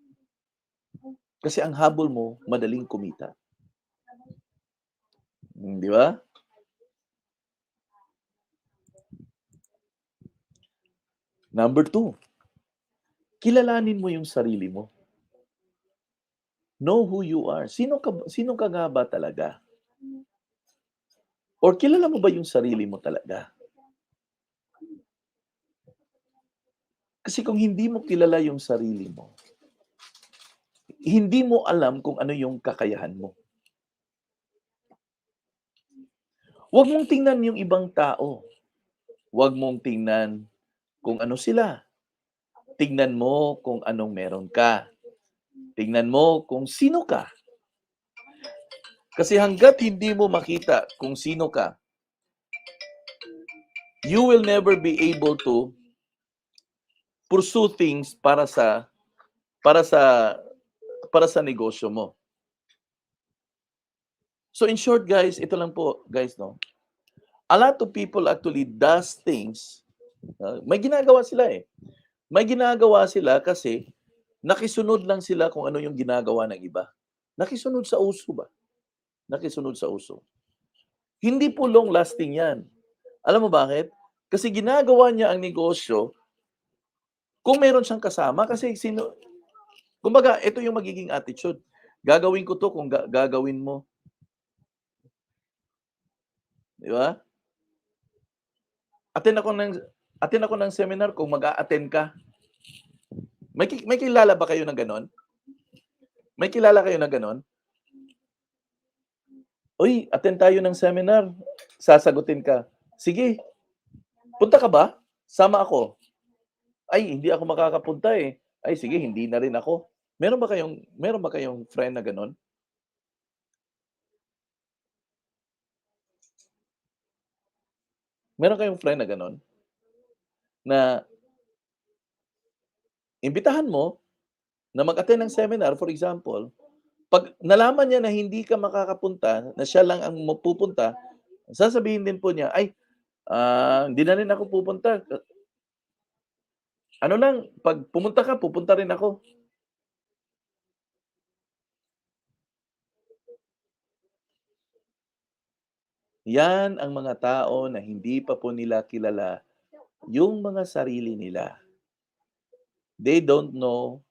Kasi ang habol mo, madaling kumita. Di ba? Number 2, kilalanin mo yung sarili mo. Know who you are. Sino ka nga ba talaga? Or kilala mo ba yung sarili mo talaga? Kasi kung hindi mo kilala yung sarili mo, hindi mo alam kung ano yung kakayahan mo. Huwag mong tingnan yung ibang tao. Huwag mong tingnan kung ano sila. Tingnan mo kung anong meron ka. Tingnan mo kung sino ka. Kasi hangga't hindi mo makita kung sino ka, you will never be able to pursue things para sa negosyo mo. So in short, guys, ito lang po, guys, no. A lot of people actually does things, may ginagawa sila, eh. May ginagawa sila kasi nakisunod lang sila kung ano yung ginagawa ng iba. Nakisunod sa uso ba? Nakisunod sa uso. Hindi po long lasting 'yan. Alam mo bakit? Kasi ginagawa niya ang negosyo kung meron siyang kasama kasi kumbaga ito yung magiging attitude. Gagawin ko 'to kung gagawin mo. 'Di ba? Attend ako ng seminar kung mag-a-attend ka. May kilala ba kayo na gano'n? May kilala kayo na gano'n? "Uy, attend tayo ng seminar." Sasagutin ka, "Sige, punta ka ba? Sama ako." "Ay, hindi ako makakapunta, eh." "Ay, sige, hindi na rin ako." Meron ba kayong friend na gano'n? Meron kayong friend na gano'n? Na imbitahan mo na mag-attend ng seminar, for example, 'pag nalaman niya na hindi ka makakapunta, na siya lang ang pupunta, sasabihin din po niya, "Ay, hindi na rin ako pupunta. Ano lang, 'pag pumunta ka, pupunta rin ako." 'Yan ang mga tao na hindi pa po nila kilala yung mga sarili nila. They don't know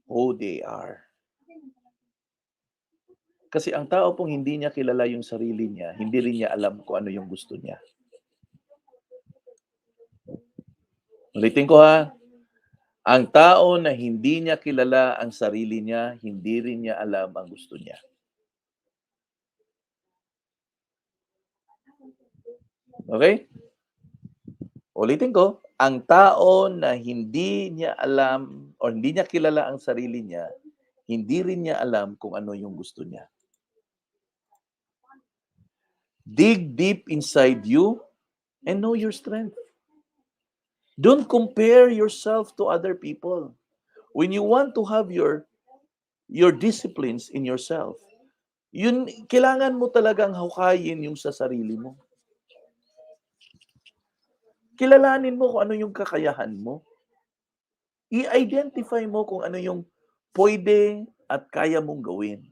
who they are. Kasi ang tao pong hindi niya kilala yung sarili niya, hindi rin niya alam kung ano yung gusto niya. Ulitin ko ha, ang tao na hindi niya kilala ang sarili niya, hindi rin niya alam ang gusto niya. Okay? Ulitin ko, ang tao na hindi niya alam o hindi niya kilala ang sarili niya, hindi rin niya alam kung ano yung gusto niya. Dig deep inside you and know your strength. Don't compare yourself to other people. When you want to have your disciplines in yourself, yun kailangan mo talagang hukayin yung sa sarili mo. Kilalanin mo kung ano yung kakayahan mo. I-identify mo kung ano yung pwede at kaya mong gawin.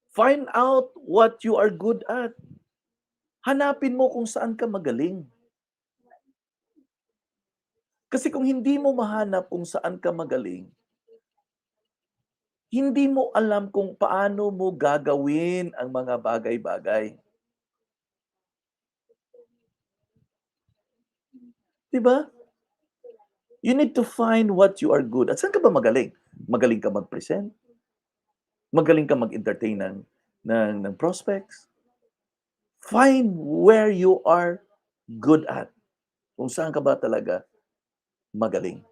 Find out what you are good at. Hanapin mo kung saan ka magaling. Kasi kung hindi mo mahanap kung saan ka magaling, hindi mo alam kung paano mo gagawin ang mga bagay-bagay. 'Di ba? You need to find what you are good at. Saan ka ba magaling? Magaling ka mag-present? Magaling ka mag-entertain ng prospects? Find where you are good at. Kung saan ka ba talaga magaling,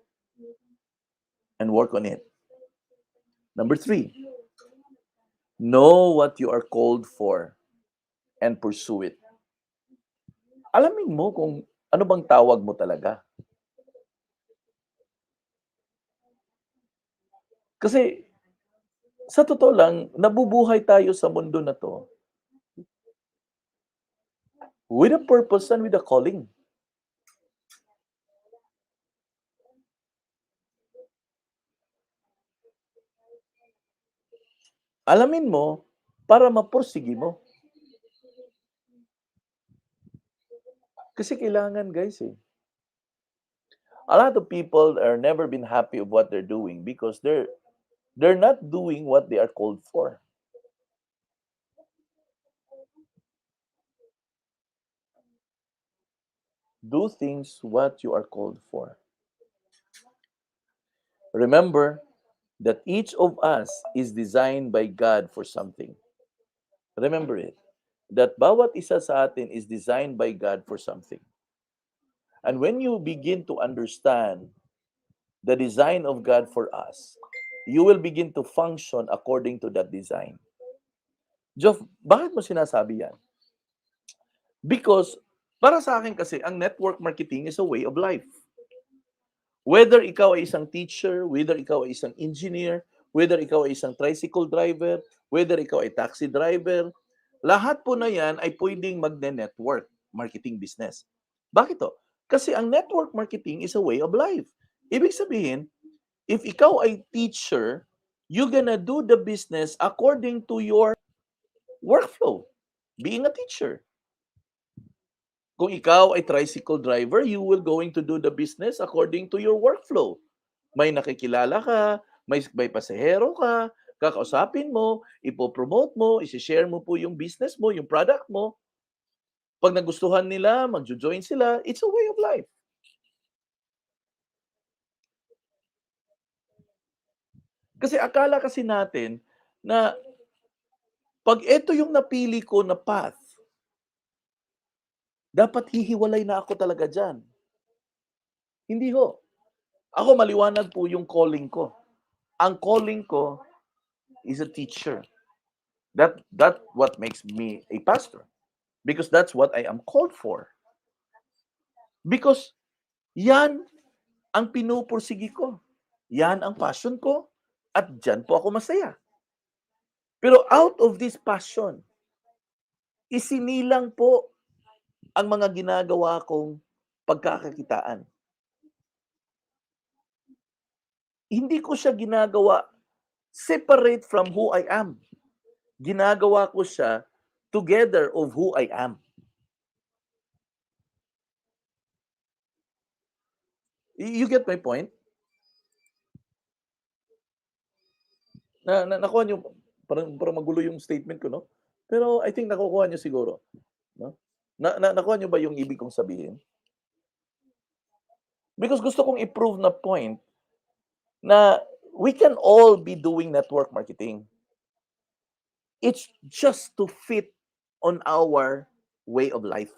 and work on it. Number three, know what you are called for and pursue it. Alamin mo kung ano bang tawag mo talaga. Kasi sa totoo lang, nabubuhay tayo sa mundo na 'to with a purpose and with a calling. Alamin mo para mapursige mo. Kasi kailangan guys, eh. A lot of people are never been happy of what they're doing because they're not doing what they are called for. Do things what you are called for. Remember that each of us is designed by God for something. Remember it. That bawat isa sa atin is designed by God for something. And when you begin to understand the design of God for us, you will begin to function according to that design. Joff, bakit mo sinasabi yan? Because para sa akin kasi, ang network marketing is a way of life. Whether ikaw ay isang teacher, whether ikaw ay isang engineer, whether ikaw ay isang tricycle driver, whether ikaw ay taxi driver, lahat po na yan ay pwedeng magne-network marketing business. Bakit to? Kasi ang network marketing is a way of life. Ibig sabihin, if ikaw ay teacher, you're gonna do the business according to your workflow, being a teacher. Kung ikaw ay tricycle driver, you will going to do the business according to your workflow. May nakikilala ka, may pasahero ka, kakausapin mo, ipo-promote mo, isi-share mo po yung business mo, yung product mo. Pag nagustuhan nila, magjo-join sila. It's a way of life. Kasi akala kasi natin na 'pag eto yung napili ko na path, dapat hihiwalay na ako talaga diyan. Hindi ho. Ako maliwanag po yung calling ko. Ang calling ko is a teacher. That what makes me a pastor because that's what I am called for. Because yan ang pinupursigi ko. Yan ang passion ko at diyan po ako masaya. Pero out of this passion, isinilang po ang mga ginagawa kong pagkakakitaan. Hindi ko siya ginagawa separate from who I am. Ginagawa ko siya together of who I am. You get my point? Nakuha niyo, parang magulo yung statement ko 'no? Pero I think nakukuha niyo siguro, 'no? Nakuha niyo ba yung ibig kong sabihin? Because gusto kong i-prove na point na we can all be doing network marketing. It's just to fit on our way of life.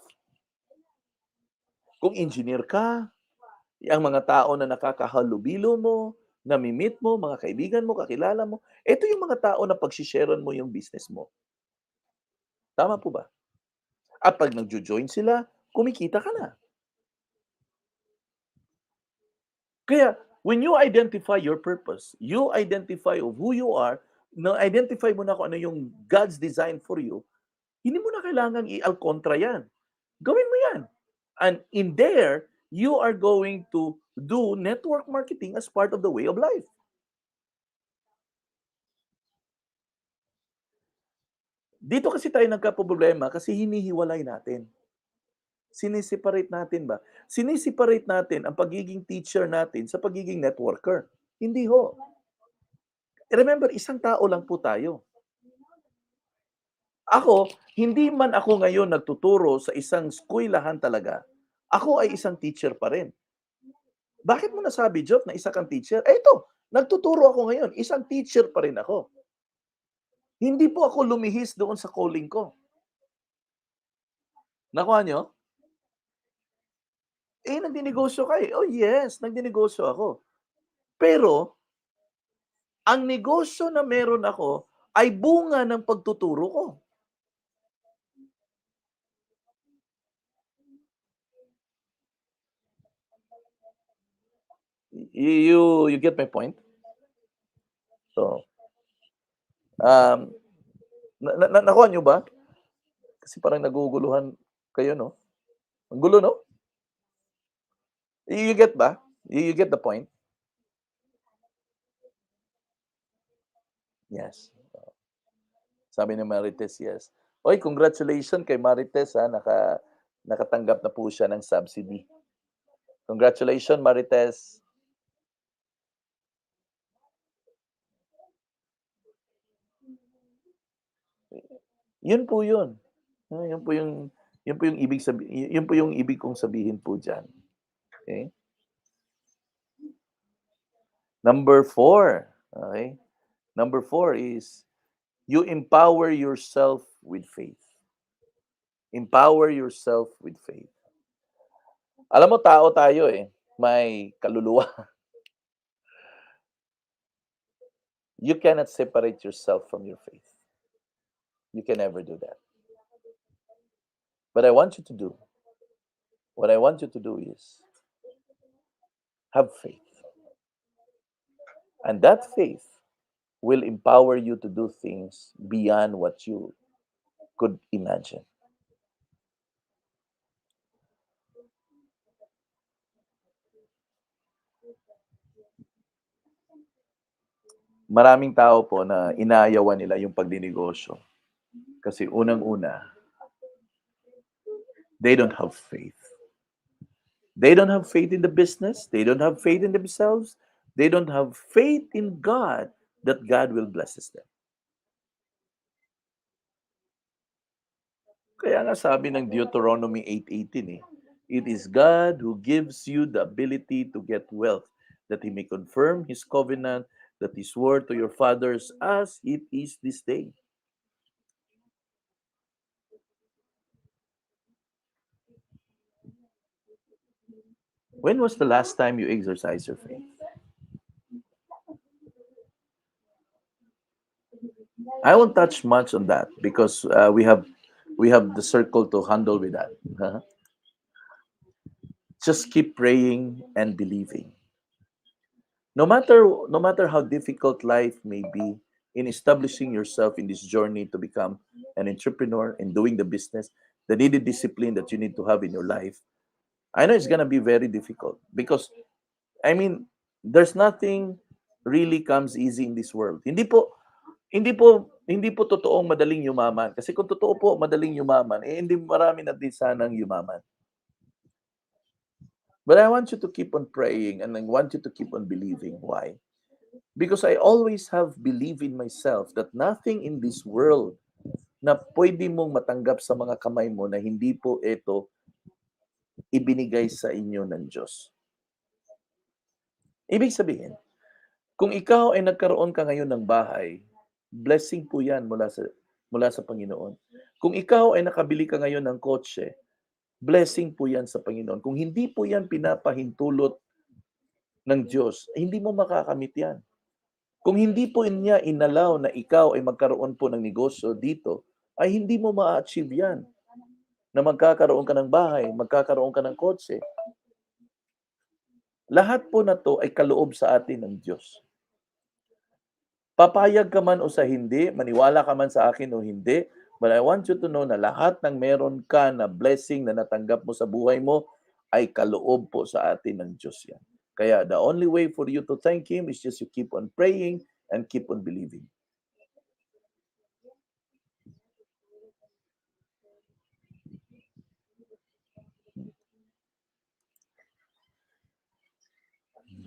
Kung engineer ka, ang mga tao na nakakahalubilo mo, nami-meet mo, mga kaibigan mo, kakilala mo, ito yung mga tao na pagshe-sharean mo yung business mo. Tama po ba? At 'pag nagjo-join sila, kumikita ka na. Kaya when you identify your purpose, you identify of who you are, na-identify mo na kung ano yung God's design for you, hindi mo na kailangang i-alkontra yan. Gawin mo yan. And in there, you are going to do network marketing as part of the way of life. Dito kasi tayo nagkaproblema kasi hinihiwalay natin. Sini-separate natin ba? Sini-separate natin ang pagiging teacher natin sa pagiging networker. Hindi ho. Remember, isang tao lang po tayo. Ako, hindi man ako ngayon nagtuturo sa isang eskwelahan talaga, ako ay isang teacher pa rin. Bakit mo nasabi, Job, na isa kang teacher? Eh ito, nagtuturo ako ngayon, isang teacher pa rin ako. Hindi po ako lumihis doon sa calling ko. Nakuha nyo? Eh, nagdinegosyo ka eh. Oh yes, nagdinegosyo ako. Pero, ang negosyo na meron ako ay bunga ng pagtuturo ko. You get my point? So, um, nakuha nyo ba? Kasi parang naguguluhan kayo, no? Ang gulo, no? You get ba? You get the point? Yes. Sabi ni Marites, yes. Oy, congratulations kay Marites, ha, nakatanggap na po siya ng subsidy. Congratulations, Marites. Yun po yun. Yun po yung yun po yung ibig kong sabihin po diyan, okey? Number 4, okey? Number 4 is you empower yourself with faith. Empower yourself with faith. Alam mo tao tayo, eh, may kaluluwa. You cannot separate yourself from your faith. You can never do that. But I want you to do what I want you to do is have faith. And that faith will empower you to do things beyond what you could imagine. Maraming tao po na inaayawan nila yung pagninegosyo kasi unang-una, they don't have faith. They don't have faith in the business, they don't have faith in themselves, they don't have faith in God that God will blesses them. Kaya nga sabi ng Deuteronomy 8:18 eh, "It is God who gives you the ability to get wealth, that He may confirm His covenant that He swore to your fathers as it is this day. When was the last time you exercised your faith? I won't touch much on that because we have the circle to handle with that. Huh? Just keep praying and believing. No matter how difficult life may be in establishing yourself in this journey to become an entrepreneur and doing the business, the needed discipline that you need to have in your life. I know it's gonna be very difficult because I mean there's nothing really comes easy in this world. Hindi po totoong madaling yumaman. Kasi kung totoo po madaling yumaman, hindi marami na din sanang yumaman. But I want you to keep on praying and I want you to keep on believing. Why? Because I always have believed in myself that nothing in this world na pwede mong matanggap sa mga kamay mo na hindi po ito ibinigay sa inyo ng Diyos. Ibig sabihin, kung ikaw ay nagkaroon ka ngayon ng bahay, blessing po yan mula sa Panginoon. Kung ikaw ay nakabili ka ngayon ng kotse, blessing po yan sa Panginoon. Kung hindi po yan pinapahintulot ng Diyos, hindi mo makakamit yan. Kung hindi po niya inalaw na ikaw ay magkaroon po ng negosyo dito, ay hindi mo ma-achieve yan. Na magkakaroon ka ng bahay, magkakaroon ka ng kotse. Lahat po na to ay kaloob sa atin ng Diyos. Papayag ka man o sa hindi, maniwala ka man sa akin o hindi, but I want you to know na lahat ng meron ka na blessing na natanggap mo sa buhay mo ay kaloob po sa atin ng Diyos yan. Kaya the only way for you to thank Him is just you keep on praying and keep on believing.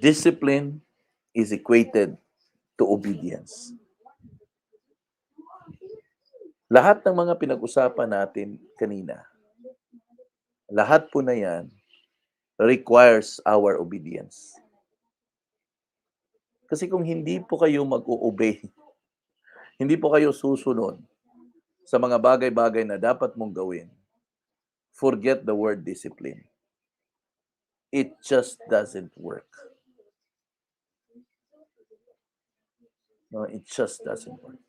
Discipline is equated to obedience. Lahat ng mga pinag-usapan natin kanina, lahat po na yan requires our obedience. Kasi kung hindi po kayo mag-o-obey, hindi po kayo susunod sa mga bagay-bagay na dapat mong gawin, forget the word discipline. It just doesn't work. No, it just doesn't work.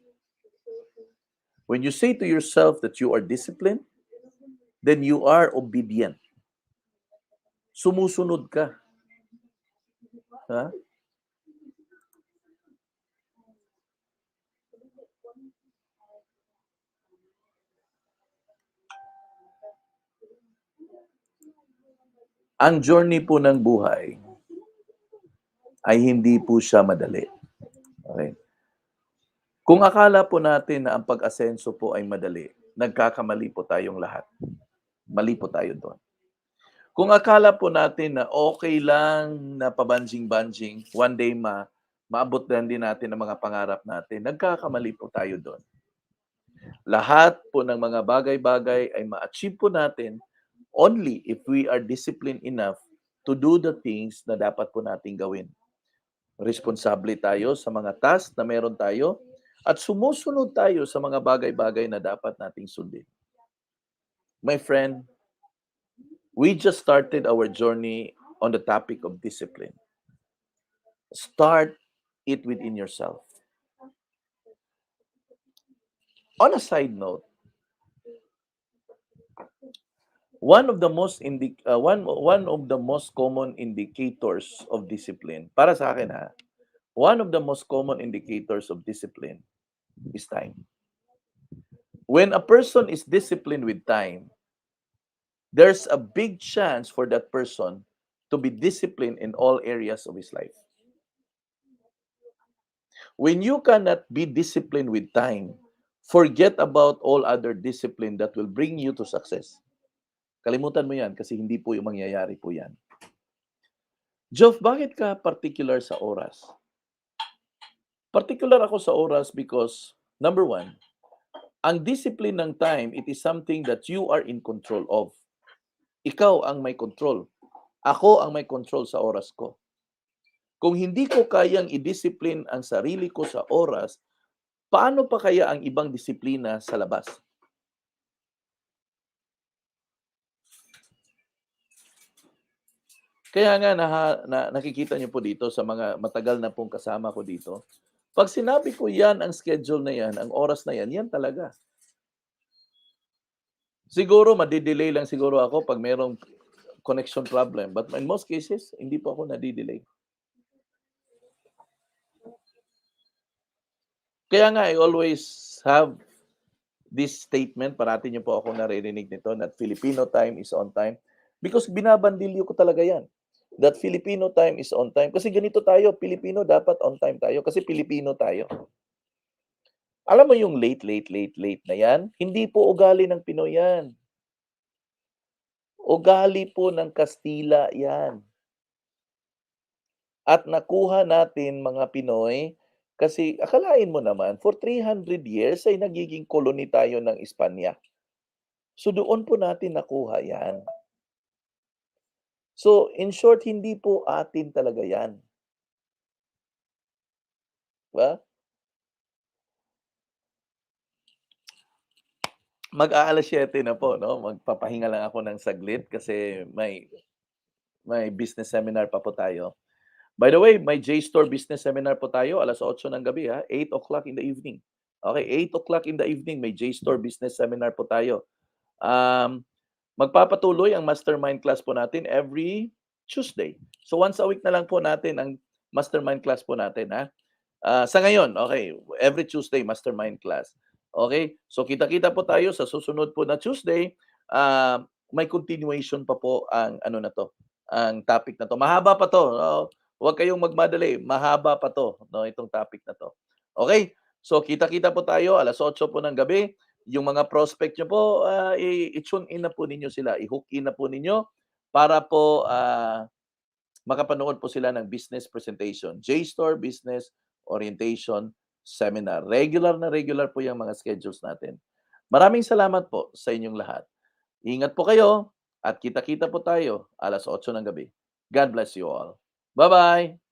When you say to yourself that you are disciplined, then you are obedient. Sumusunod ka. Ha? Ang journey po ng buhay ay hindi po siya madali. Okay? Kung akala po natin na ang pag-asenso po ay madali, nagkakamali po tayong lahat. Mali po tayo doon. Kung akala po natin na okay lang na pabanjing-banjing, one day maabot din natin ang mga pangarap natin, nagkakamali po tayo doon. Lahat po ng mga bagay-bagay ay ma-achieve po natin only if we are disciplined enough to do the things na dapat po nating gawin. Responsable tayo sa mga task na meron tayo at sumusunod tayo sa mga bagay-bagay na dapat nating sundin. My friend, we just started our journey on the topic of discipline. Start it within yourself. On a side note, one of the most common indicators of discipline, para sa akin one of the most common indicators of discipline is time. When a person is disciplined with time, there's a big chance for that person to be disciplined in all areas of his life. When you cannot be disciplined with time, forget about all other discipline that will bring you to success. Kalimutan mo yan kasi hindi po yung mangyayari po yan. Joff, bakit ka particular sa oras? Particular ako sa oras because, number one, ang discipline ng time, it is something that you are in control of. Ikaw ang may control. Ako ang may control sa oras ko. Kung hindi ko kayang i-discipline ang sarili ko sa oras, paano pa kaya ang ibang disiplina sa labas? Kaya nga nakikita niyo po dito sa mga matagal na pong kasama ko dito, 'pag sinabi ko 'yan, ang schedule na 'yan, ang oras na 'yan, 'yan talaga. Siguro made-delay lang siguro ako 'pag merong connection problem, but in most cases, hindi po ako nade-delay. Kaya nga I always have this statement, parati niyo po akong naririnig nito, that Filipino time is on time, because binabandilyo ko talaga 'yan. That Filipino time is on time, kasi ganito tayo, Pilipino, dapat on time tayo kasi Pilipino tayo. Alam mo yung late, late, late, late na 'yan, hindi po ugali ng Pinoy 'yan. Ugali po ng Kastila 'yan. At nakuha natin mga Pinoy kasi akalain mo naman for 300 years ay nagiging koloni tayo ng Espanya. So, doon po natin nakuha 'yan. So, in short, hindi po atin talaga 'yan, 'di ba? Mag-a-alas-7 na po 'no, magpapahinga lang ako ng saglit kasi may business seminar pa po tayo. By the way, may JSTOR business seminar po tayo 8:00 ng gabi, 8 o'clock in the evening. Okay, 8 o'clock in the evening may JSTOR business seminar po tayo. Um, Magpapatuloy ang mastermind class po natin every Tuesday. So once a week na lang po natin ang mastermind class po natin, ha. Sa ngayon, okay, every Tuesday mastermind class. Okay, so kita-kita po tayo sa susunod po na Tuesday. May continuation pa po ang ano na 'to, ang topic na 'to. Mahaba pa 'to, oo, huwag kayong magmadali, mahaba pa 'to 'no, itong topic na 'to. Okay, so kita-kita po tayo 8:00 po ng gabi. Yung mga prospect niyo po, i-tune in na po ninyo sila, i-hook in na po ninyo para po, makapanood po sila ng business presentation, JSTOR Business Orientation Seminar. Regular na regular po yung mga schedules natin. Maraming salamat po sa inyong lahat. Ingat po kayo at kita-kita po tayo 8:00 ng gabi. God bless you all. Bye-bye!